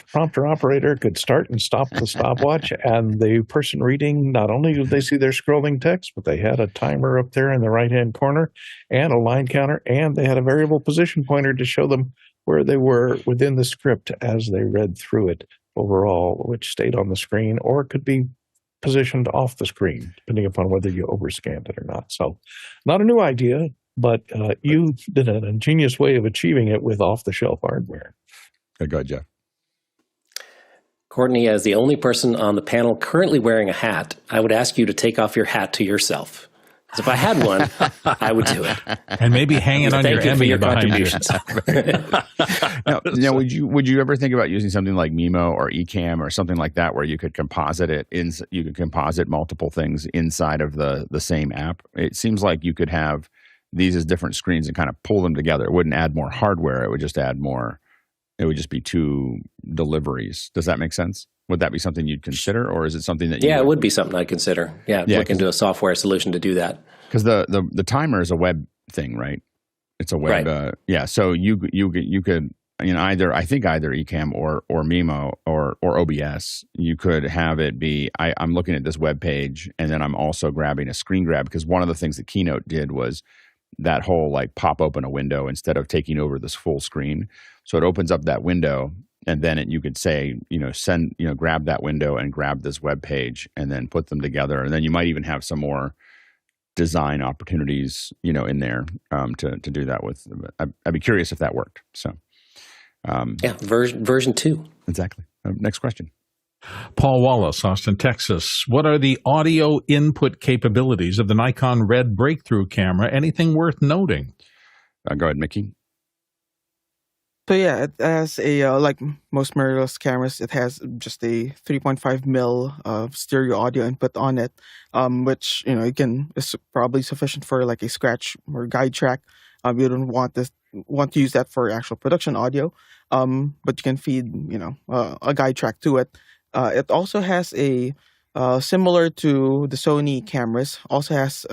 Speaker 7: prompter operator could start and stop the stopwatch, and the person reading, not only did they see their scrolling text, but they had a timer up there in the right-hand corner and a line counter, and they had a variable position pointer to show them where they were within the script as they read through it overall, which stayed on the screen or could be positioned off the screen, depending upon whether you overscanned it or not. So not a new idea, but you did an ingenious way of achieving it with off-the-shelf hardware.
Speaker 1: Go ahead, Jeff.
Speaker 3: Courtney, as the only person on the panel currently wearing a hat, I would ask you to take off your hat to yourself. Because if I had one, I would do it.
Speaker 2: And maybe hang it on your Emmy behind you.
Speaker 1: Now, would you ever think about using something like Mimo or Ecamm or something like that, where you could composite you could composite multiple things inside of the same app? It seems like you could have these as different screens and kind of pull them together. It wouldn't add more hardware. It would just add more. It would just be two deliveries. Does that make sense? Would that be something you'd consider, or is it something that
Speaker 3: it would be something I'd consider. Look into a software solution to do that.
Speaker 1: Because the timer is a web thing, right? It's a web.
Speaker 3: Right.
Speaker 1: So you could either Ecamm or Mimo or OBS. You could have it be I'm looking at this web page, and then I'm also grabbing a screen grab, because one of the things that Keynote did was that whole like pop open a window instead of taking over this full screen. So it opens up that window, and then you could say, grab that window and grab this web page and then put them together. And then you might even have some more design opportunities, in there to do that with. I'd be curious if that worked. So,
Speaker 3: version 2.
Speaker 1: Exactly. Next question.
Speaker 2: Paul Wallace, Austin, Texas. What are the audio input capabilities of the Nikon Red breakthrough camera? Anything worth noting?
Speaker 1: Go ahead, Mickey.
Speaker 5: So yeah, it has a like most mirrorless cameras, it has just a 3.5 mil stereo audio input on it, which again is probably sufficient for like a scratch or guide track. You don't want to use that for actual production audio, but you can feed a guide track to it. It also has a similar to the Sony cameras, also has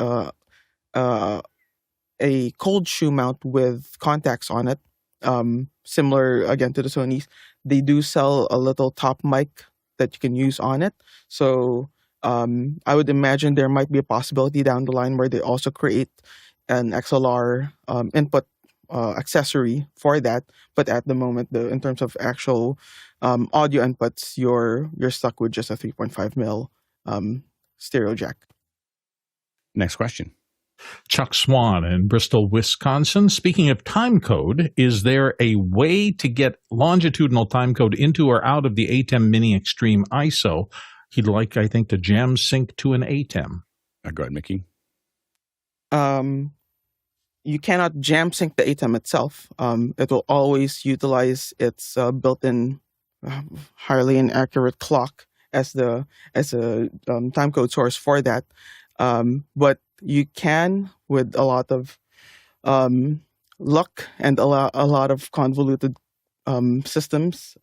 Speaker 5: a cold shoe mount with contacts on it. Similar again to the Sonys, they do sell a little top mic that you can use on it. So I would imagine there might be a possibility down the line where they also create an XLR input accessory for that. But at the moment, in terms of actual audio inputs, you're stuck with just a 3.5 mil stereo jack.
Speaker 1: Next question.
Speaker 2: Chuck Swan in Bristol, Wisconsin. Speaking of timecode, is there a way to get longitudinal timecode into or out of the ATEM Mini Extreme ISO? He'd like, I think, to jam sync to an ATEM.
Speaker 1: Go ahead, Mickey.
Speaker 5: You cannot jam sync the ATEM itself. It will always utilize its built-in highly inaccurate clock as a timecode source for that. But you can, with a lot of luck and a lot of convoluted systems,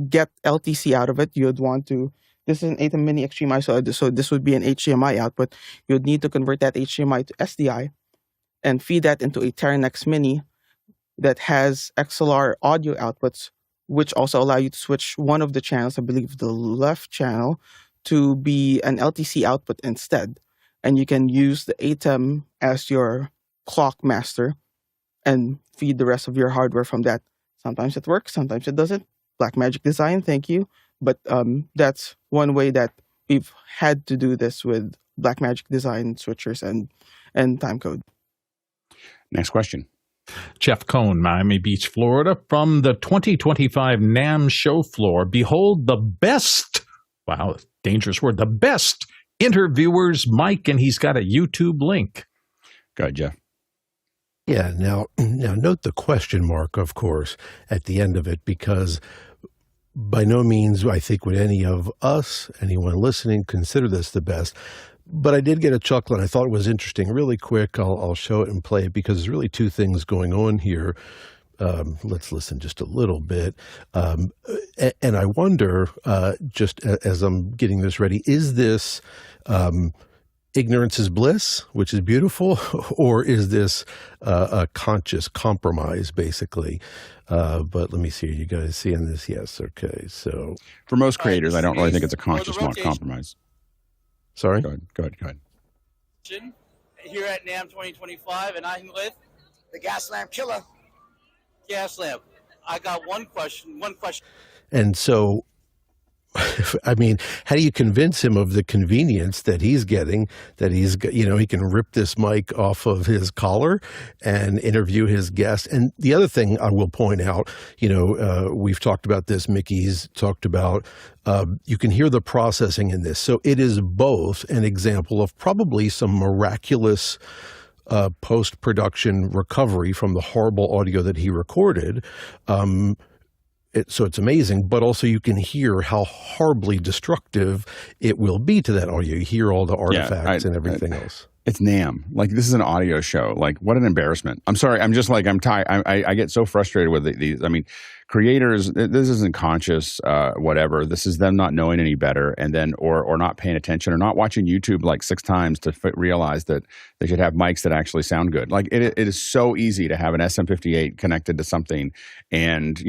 Speaker 5: get LTC out of it. You'd want to. This is an ATEM Mini Extreme ISO, so this would be an HDMI output. You'd need to convert that HDMI to SDI and feed that into a Terranex Mini that has XLR audio outputs, which also allow you to switch one of the channels, I believe the left channel, to be an LTC output instead. And you can use the ATEM as your clock master and feed the rest of your hardware from that. Sometimes it works, sometimes it doesn't. Blackmagic Design, thank you. But that's one way that we've had to do this with Blackmagic Design switchers and timecode.
Speaker 1: Next question.
Speaker 2: Jeff Cohn, Miami Beach, Florida. From the 2025 NAMM Show floor, behold the best, wow, dangerous word, the best interviewer's mic, and he's got a YouTube link.
Speaker 1: Go ahead, Jeff.
Speaker 4: Yeah, now note the question mark, of course, at the end of it, because by no means, I think, would any of us, anyone listening, consider this the best. But I did get a chuckle, and I thought it was interesting. Really quick, I'll show it and play it, because there's really two things going on here. Let's listen just a little bit. And I wonder, just as I'm getting this ready, is this ignorance is bliss, which is beautiful, or is this a conscious compromise, basically? But let me see. Are you guys seeing this? Yes. Okay. So
Speaker 1: for most creators, I don't really think it's a conscious compromise.
Speaker 4: Sorry?
Speaker 1: Go ahead.
Speaker 8: Here at NAMM 2025, and I'm with the Gas Lamp Killer. Gas Lamp. I got one question.
Speaker 4: And so, I mean, how do you convince him of the convenience that he's getting, that he's, he can rip this mic off of his collar and interview his guest? And the other thing I will point out, we've talked about this, Mickey's talked about, you can hear the processing in this. So it is both an example of probably some miraculous post-production recovery from the horrible audio that he recorded. So it's amazing, but also you can hear how horribly destructive it will be to that audio. You hear all the artifacts and everything else.
Speaker 1: It's NAMM. Like, this is an audio show. Like, what an embarrassment. I'm sorry. I'm just like, I'm tired. I get so frustrated with these. I mean, creators, this isn't conscious, whatever. This is them not knowing any better, and then, or not paying attention, or not watching YouTube like 6 times to realize that they should have mics that actually sound good. Like, it is so easy to have an SM58 connected to something and,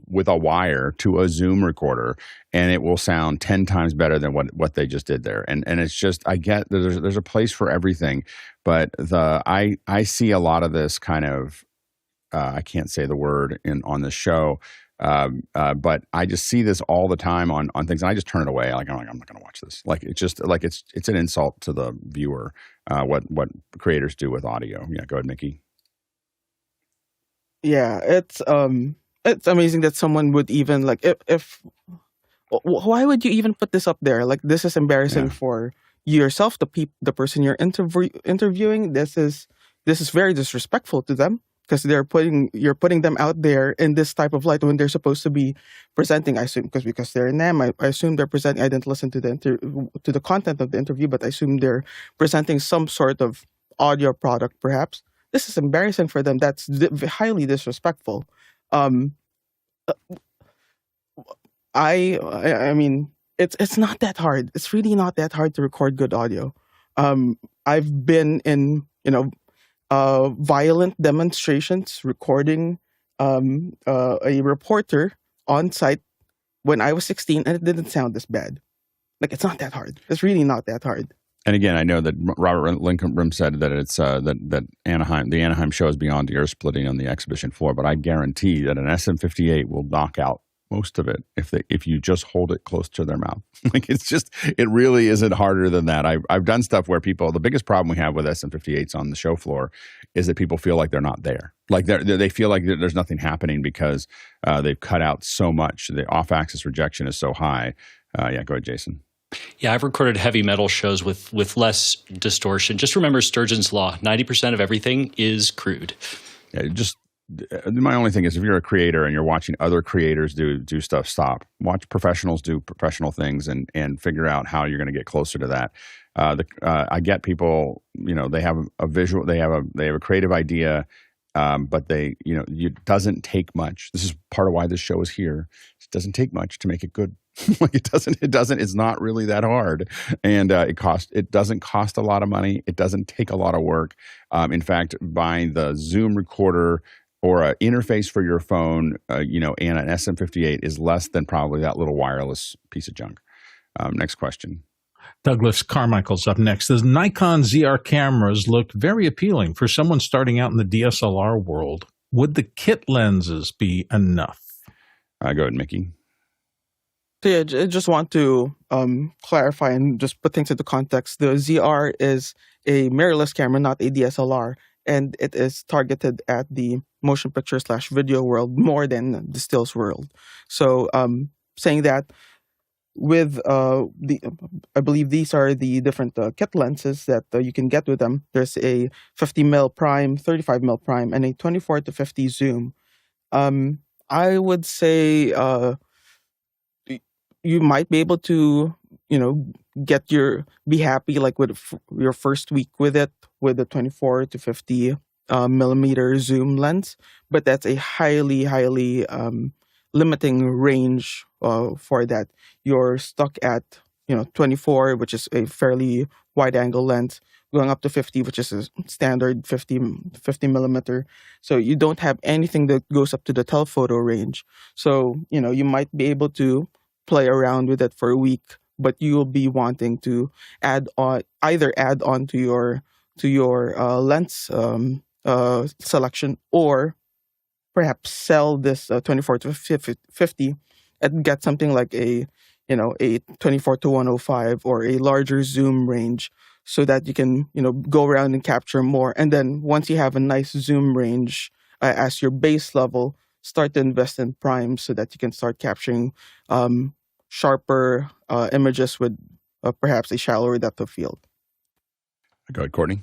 Speaker 1: with a wire to a Zoom recorder, and it will sound 10 times better than what they just did there. And it's just, I get there's a place for everything, but I see a lot of this kind of, I can't say the word on this show, but I just see this all the time on things, and I just turn it away. I'm not going to watch this. Like, it's just like it's an insult to the viewer. What creators do with audio. Yeah, go ahead, Mickey.
Speaker 5: Yeah, it's amazing that someone would even like if why would you even put this up there? Like, this is embarrassing for yourself, the person you're interviewing. This is very disrespectful to them, because you're putting them out there in this type of light when they're supposed to be presenting. I assume because they're in NAMM, I assume they're presenting. I didn't listen to the content of the interview, but I assume they're presenting some sort of audio product. Perhaps this is embarrassing for them. That's highly disrespectful. I mean, it's not that hard. It's really not that hard to record good audio. I've been in violent demonstrations recording a reporter on site when I was 16, and it didn't sound this bad. Like, it's not that hard. It's really not that hard.
Speaker 1: And again, I know that Robert Lincoln said that it's that the Anaheim show is beyond ear splitting on the exhibition floor, but I guarantee that an SM58 will knock out most of it if you just hold it close to their mouth. Like it really isn't harder than that. I've done stuff where the biggest problem we have with SM58s on the show floor is that people feel like they're not there. Like they feel like there's nothing happening because they've cut out so much. The off-axis rejection is so high. Yeah, go ahead, Jason.
Speaker 6: Yeah, I've recorded heavy metal shows with less distortion. Just remember Sturgeon's law: 90% of everything is crude.
Speaker 1: Yeah, my only thing is, if you're a creator and you're watching other creators do stuff, stop. Watch professionals do professional things and figure out how you're going to get closer to that. I get people, they have a visual, they have a creative idea, but it doesn't take much. This is part of why this show is here. It doesn't take much to make it good. Like it's not really that hard. And it doesn't cost a lot of money. It doesn't take a lot of work. In fact, buying the Zoom recorder or an interface for your phone, and an SM58 is less than probably that little wireless piece of junk. Next question.
Speaker 2: Douglas Carmichael's up next. The Nikon ZR cameras look very appealing for someone starting out in the DSLR world. Would the kit lenses be enough?
Speaker 1: Go ahead, Mickey.
Speaker 5: So yeah, I just want to clarify and just put things into context. The ZR is a mirrorless camera, not a DSLR, and it is targeted at the motion picture / video world more than the stills world. So saying that, with I believe these are the different kit lenses that you can get with them. There's a 50mm prime, 35mm prime, and a 24 to 50 zoom. I would say you might be able to be happy like with your first week with it with the 24 to 50 millimeter zoom lens, but that's a highly limiting range for that. You're stuck at 24, which is a fairly wide angle lens, going up to 50, which is a standard 50 millimeter. So you don't have anything that goes up to the telephoto range. So you might be able to play around with it for a week, but you will be wanting to either add on to your lens selection, or perhaps sell this 24 to 50 and get something like a 24 to 105 or a larger zoom range, so that you can go around and capture more. And then once you have a nice zoom range as your base level, start to invest in primes so that you can start capturing sharper images with perhaps a shallower depth of field.
Speaker 1: Go ahead, Courtney.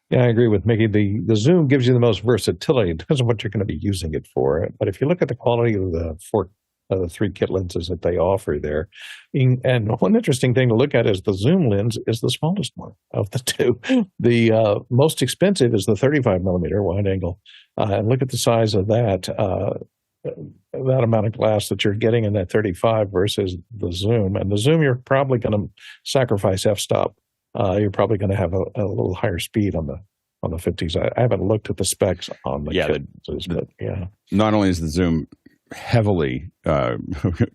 Speaker 7: Yeah, I agree with Mickey. The zoom gives you the most versatility. It depends on what you're going to be using it for. But if you look at the quality of the three kit lenses that they offer there, and one interesting thing to look at is the zoom lens is the smallest one of the two. The most expensive is the 35 millimeter wide angle. And look at the size of that amount of glass that you're getting in that 35 versus the zoom. And the zoom, you're probably going to sacrifice f-stop. You're probably going to have a little higher speed on the 50s. I haven't looked at the specs on the kits, but yeah.
Speaker 1: Not only is the zoom heavily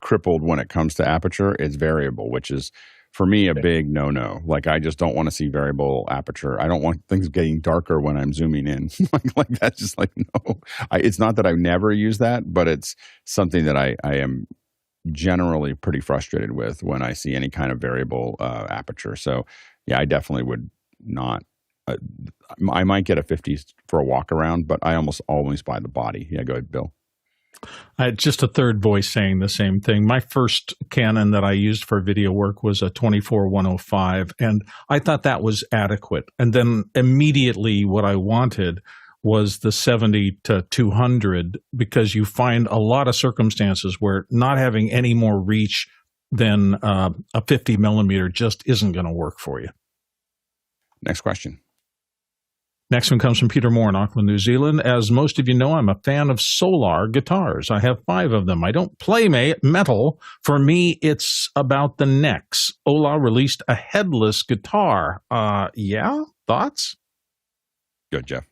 Speaker 1: crippled when it comes to aperture, it's variable, which is for me a big no-no. Like, I just don't want to see variable aperture. I don't want things getting darker when I'm zooming in. like that's just like, no. It's not that I never use that, but it's something that I am generally pretty frustrated with when I see any kind of variable aperture. So yeah, I definitely would not. I might get a 50 for a walk around, but I almost always buy the body. Yeah, go ahead, Bill.
Speaker 2: Just a third voice saying the same thing. My first Canon that I used for video work was a 24-105, and I thought that was adequate. And then immediately what I wanted was the 70-200, because you find a lot of circumstances where not having any more reach than a 50 millimeter just isn't going to work for you.
Speaker 1: Next question.
Speaker 2: Next one comes from Peter Moore in Auckland, New Zealand. As most of you know, I'm a fan of Solar guitars. I have 5 of them. I don't play metal. For me, it's about the necks. Ola released a headless guitar. Yeah? Thoughts?
Speaker 1: Good, Jeff.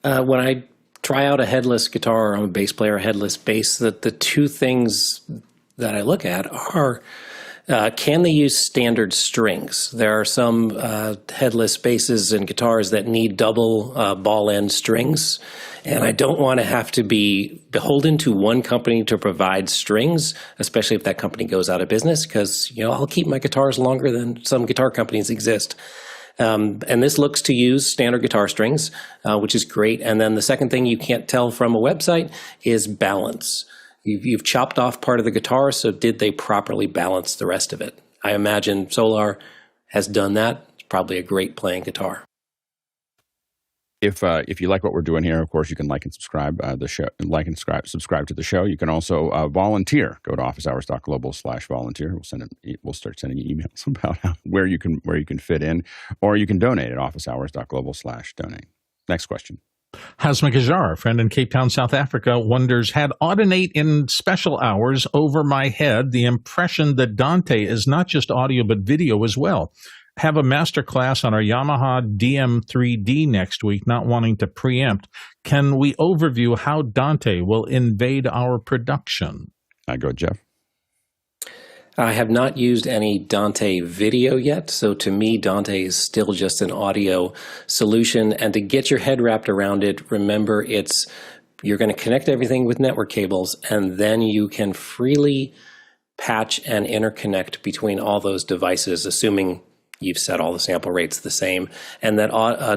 Speaker 3: When I try out a headless guitar, or I'm a bass player, a headless bass, the two things that I look at are Can they use standard strings? There are some headless basses and guitars that need double ball end strings, and I don't want to have to be beholden to one company to provide strings, especially if that company goes out of business, because I'll keep my guitars longer than some guitar companies exist. And this looks to use standard guitar strings, which is great. And then the second thing you can't tell from a website is balance. You've chopped off part of the guitar, so did they properly balance the rest of it? I imagine Solar has done that. It's probably a great playing guitar.
Speaker 1: If you like what we're doing here, of course, you can like and subscribe the show. Like and subscribe to the show. You can also volunteer. Go to officehours.global/volunteer. We'll start sending you emails about where you can fit in, or you can donate at officehours.global/donate. Next question.
Speaker 2: Hasmik Ajar, a friend in Cape Town, South Africa, wonders, had Audinate in special hours over my head the impression that Dante is not just audio but video as well. Have a master class on our Yamaha DM3 D next week, not wanting to preempt. Can we overview how Dante will invade our production?
Speaker 1: Go, Jeff.
Speaker 3: I have not used any Dante video yet, so to me, Dante is still just an audio solution. And to get your head wrapped around it, remember you're going to connect everything with network cables, and then you can freely patch and interconnect between all those devices, assuming you've set all the sample rates the same. And that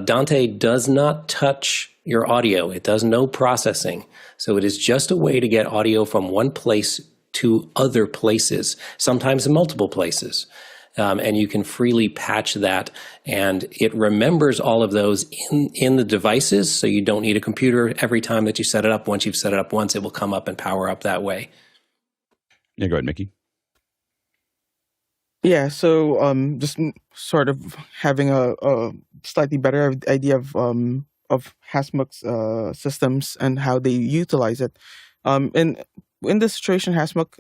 Speaker 3: Dante does not touch your audio. It does no processing. So it is just a way to get audio from one place to other places, sometimes multiple places. And you can freely patch that, and it remembers all of those in the devices, so you don't need a computer every time that you set it up. Once you've set it up once, it will come up and power up that way.
Speaker 1: Yeah, go ahead, Mickey.
Speaker 5: Yeah, so just sort of having a slightly better idea of Hasmuk's systems and how they utilize it. In this situation, Hasmuk,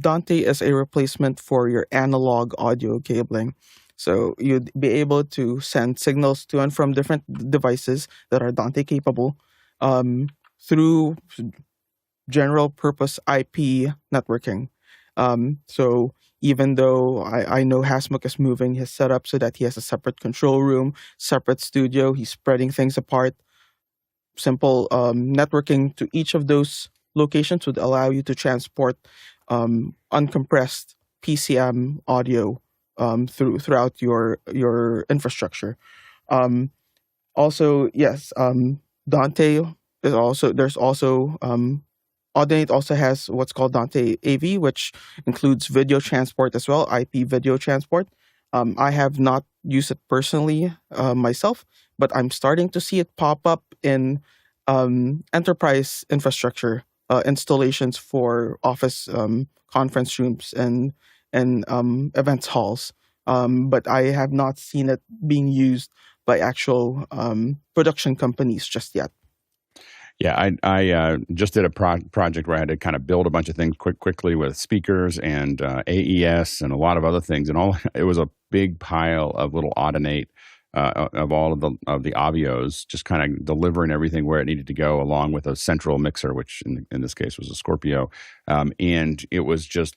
Speaker 5: Dante is a replacement for your analog audio cabling. So you'd be able to send signals to and from different devices that are Dante capable through general purpose IP networking. So even though I know Hasmuk is moving his setup so that he has a separate control room, separate studio, he's spreading things apart, simple networking to each of those locations would allow you to transport uncompressed PCM audio throughout your infrastructure. Also, yes, Dante is also Audinate also has what's called Dante AV, which includes video transport as well, IP video transport. I have not used it personally myself, but I'm starting to see it pop up in enterprise infrastructure installations for office conference rooms and events halls. But I have not seen it being used by actual production companies just yet.
Speaker 1: Yeah, I just did a project where I had to kind of build a bunch of things quickly with speakers and AES and a lot of other things, and it was a big pile of little Audinate of all of the Avios, just kind of delivering everything where it needed to go, along with a central mixer, which in this case was a Scorpio, and it was just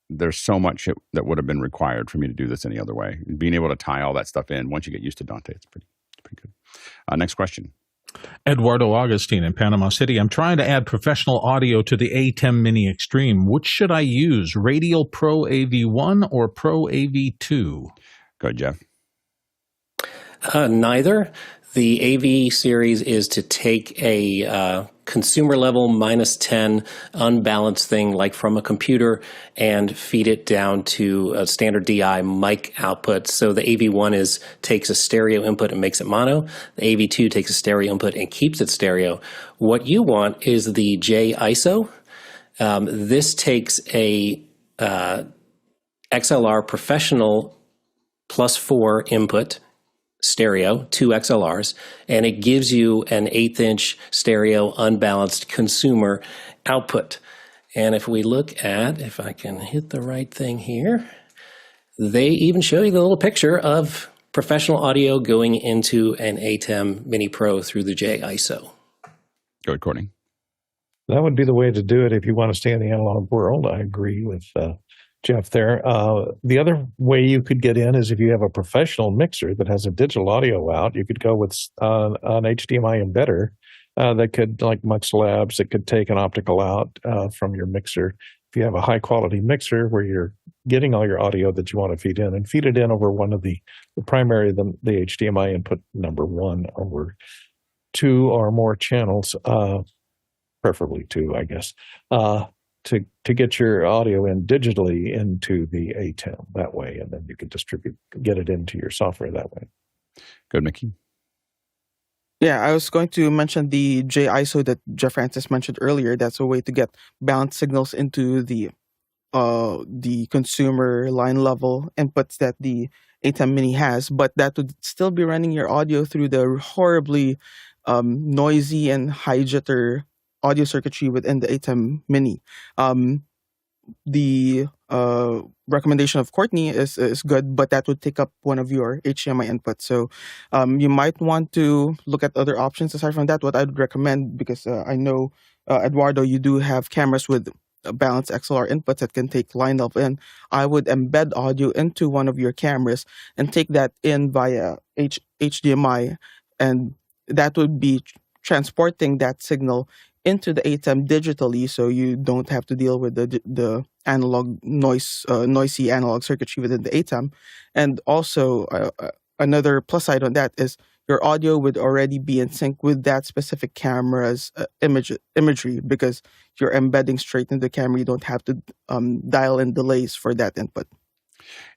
Speaker 1: there's so much that would have been required for me to do this any other way. Being able to tie all that stuff in, once you get used to Dante, it's pretty good. Next question.
Speaker 2: Eduardo Augustine in Panama City. I'm trying to add professional audio to the ATEM Mini Extreme. Which should I use, Radial ProAv1 or ProAv2?
Speaker 1: Go ahead, Jeff.
Speaker 3: Neither. The AV series is to take a consumer level -10 unbalanced thing like from a computer and feed it down to a standard DI mic output. So the AV1 takes a stereo input and makes it mono. The AV2 takes a stereo input and keeps it stereo. What you want is the J ISO. This takes a XLR professional +4 input stereo, 2 XLRs, and it gives you an 1/8" stereo unbalanced consumer output. And if we look at, if I can hit the right thing here, they even show you the little picture of professional audio going into an ATEM Mini Pro through the J ISO.
Speaker 1: Go ahead, Courtney.
Speaker 7: That would be the way to do it if you want to stay in the analog world. I agree with Jeff there. The other way you could get in is if you have a professional mixer that has a digital audio out, you could go with an HDMI embedder that could, like MuxLabs, that could take an optical out from your mixer. If you have a high quality mixer where you're getting all your audio that you want to feed in, and feed it in over one of the primary, the HDMI input number 1 over 2 or more channels, preferably 2, I guess, to get your audio in digitally into the ATEM that way, and then you can get it into your software that way.
Speaker 1: Good, Mickey.
Speaker 5: Yeah, I was going to mention the JISO that Jeff Francis mentioned earlier. That's a way to get balanced signals into the consumer line level inputs that the ATEM Mini has, but that would still be running your audio through the horribly noisy and high jitter audio circuitry within the ATEM Mini. The recommendation of Courtney is good, but that would take up one of your HDMI inputs. So you might want to look at other options aside from that. What I would recommend, because I know, Eduardo, you do have cameras with balanced XLR inputs that can take line level in. I would embed audio into one of your cameras and take that in via HDMI, and that would be transporting that signal into the ATEM digitally, so you don't have to deal with the analog noisy analog circuitry within the ATEM. And also, another plus side on that is your audio would already be in sync with that specific camera's imagery, because you're embedding straight into the camera. You don't have to dial in delays for that input.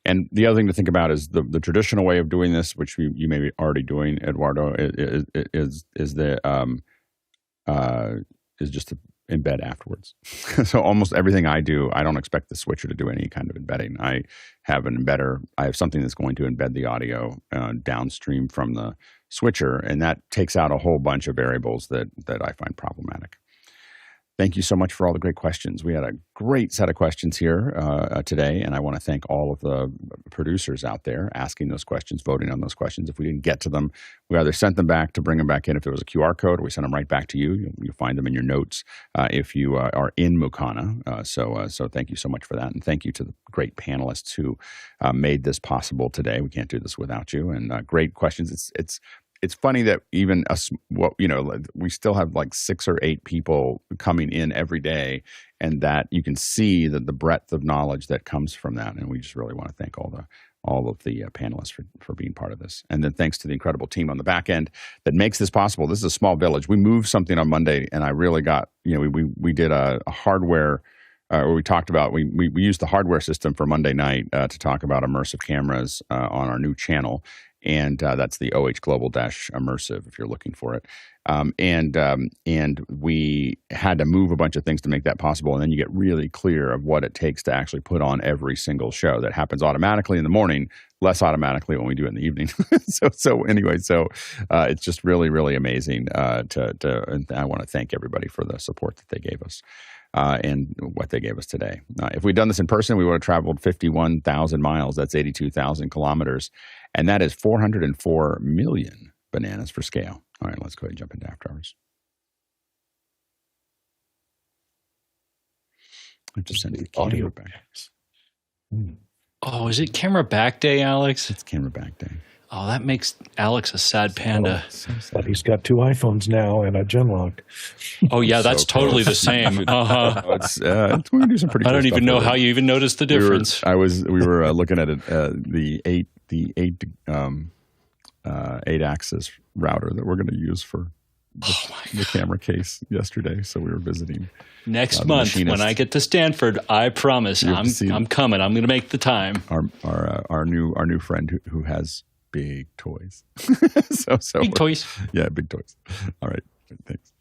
Speaker 1: And the other thing to think about is the traditional way of doing this, which you may be already doing, Eduardo, is just to embed afterwards. So almost everything I do, I don't expect the switcher to do any kind of embedding. I have an embedder. I have something that's going to embed the audio downstream from the switcher, and that takes out a whole bunch of variables that I find problematic. Thank you so much for all the great questions. We had a great set of questions here today, and I want to thank all of the producers out there asking those questions, voting on those questions. If we didn't get to them, we either sent them back to bring them back in if it was a QR code, or we sent them right back to you. You'll find them in your notes if you are in Mukana. So thank you so much for that, and thank you to the great panelists who made this possible today. We can't do this without you, and great questions. It's funny that even we still have like 6 or 8 people coming in every day, and that you can see the breadth of knowledge that comes from that. And we just really want to thank all of the panelists for being part of this. And then thanks to the incredible team on the back end that makes this possible. This is a small village. We moved something on Monday, and I really got, we did a hardware. We talked about, we used the hardware system for Monday night to talk about immersive cameras on our new channel. And that's the OH Global Immersive, if you're looking for it. And we had to move a bunch of things to make that possible. And then you get really clear of what it takes to actually put on every single show. That happens automatically in the morning, less automatically when we do it in the evening. So it's just really, really amazing. And I want to thank everybody for the support that they gave us. And what they gave us today. If we'd done this in person, we would have traveled 51,000 miles. That's 82,000 kilometers. And that is 404 million bananas for scale. All right, let's go ahead and jump into After Hours. I just sent the audio back.
Speaker 6: Oh, is it camera back day, Alex?
Speaker 1: It's camera back day.
Speaker 6: Oh, that makes Alex a sad panda.
Speaker 7: But he's got 2 iPhones now and a Genlock.
Speaker 6: Oh, yeah, that's totally the same.
Speaker 1: We can do some pretty
Speaker 6: I
Speaker 1: cool
Speaker 6: don't even
Speaker 1: stuff
Speaker 6: know
Speaker 1: with
Speaker 6: how
Speaker 1: it.
Speaker 6: you even noticed the difference.
Speaker 1: We were looking at it, the 8-axis router that we're going to use for the camera case yesterday. So we were visiting.
Speaker 6: Next month, when I get to Stanford, I promise I'm coming. I'm going to make the time.
Speaker 1: Our new friend who has big toys.
Speaker 6: Big toys.
Speaker 1: Yeah, big toys. All right. Thanks.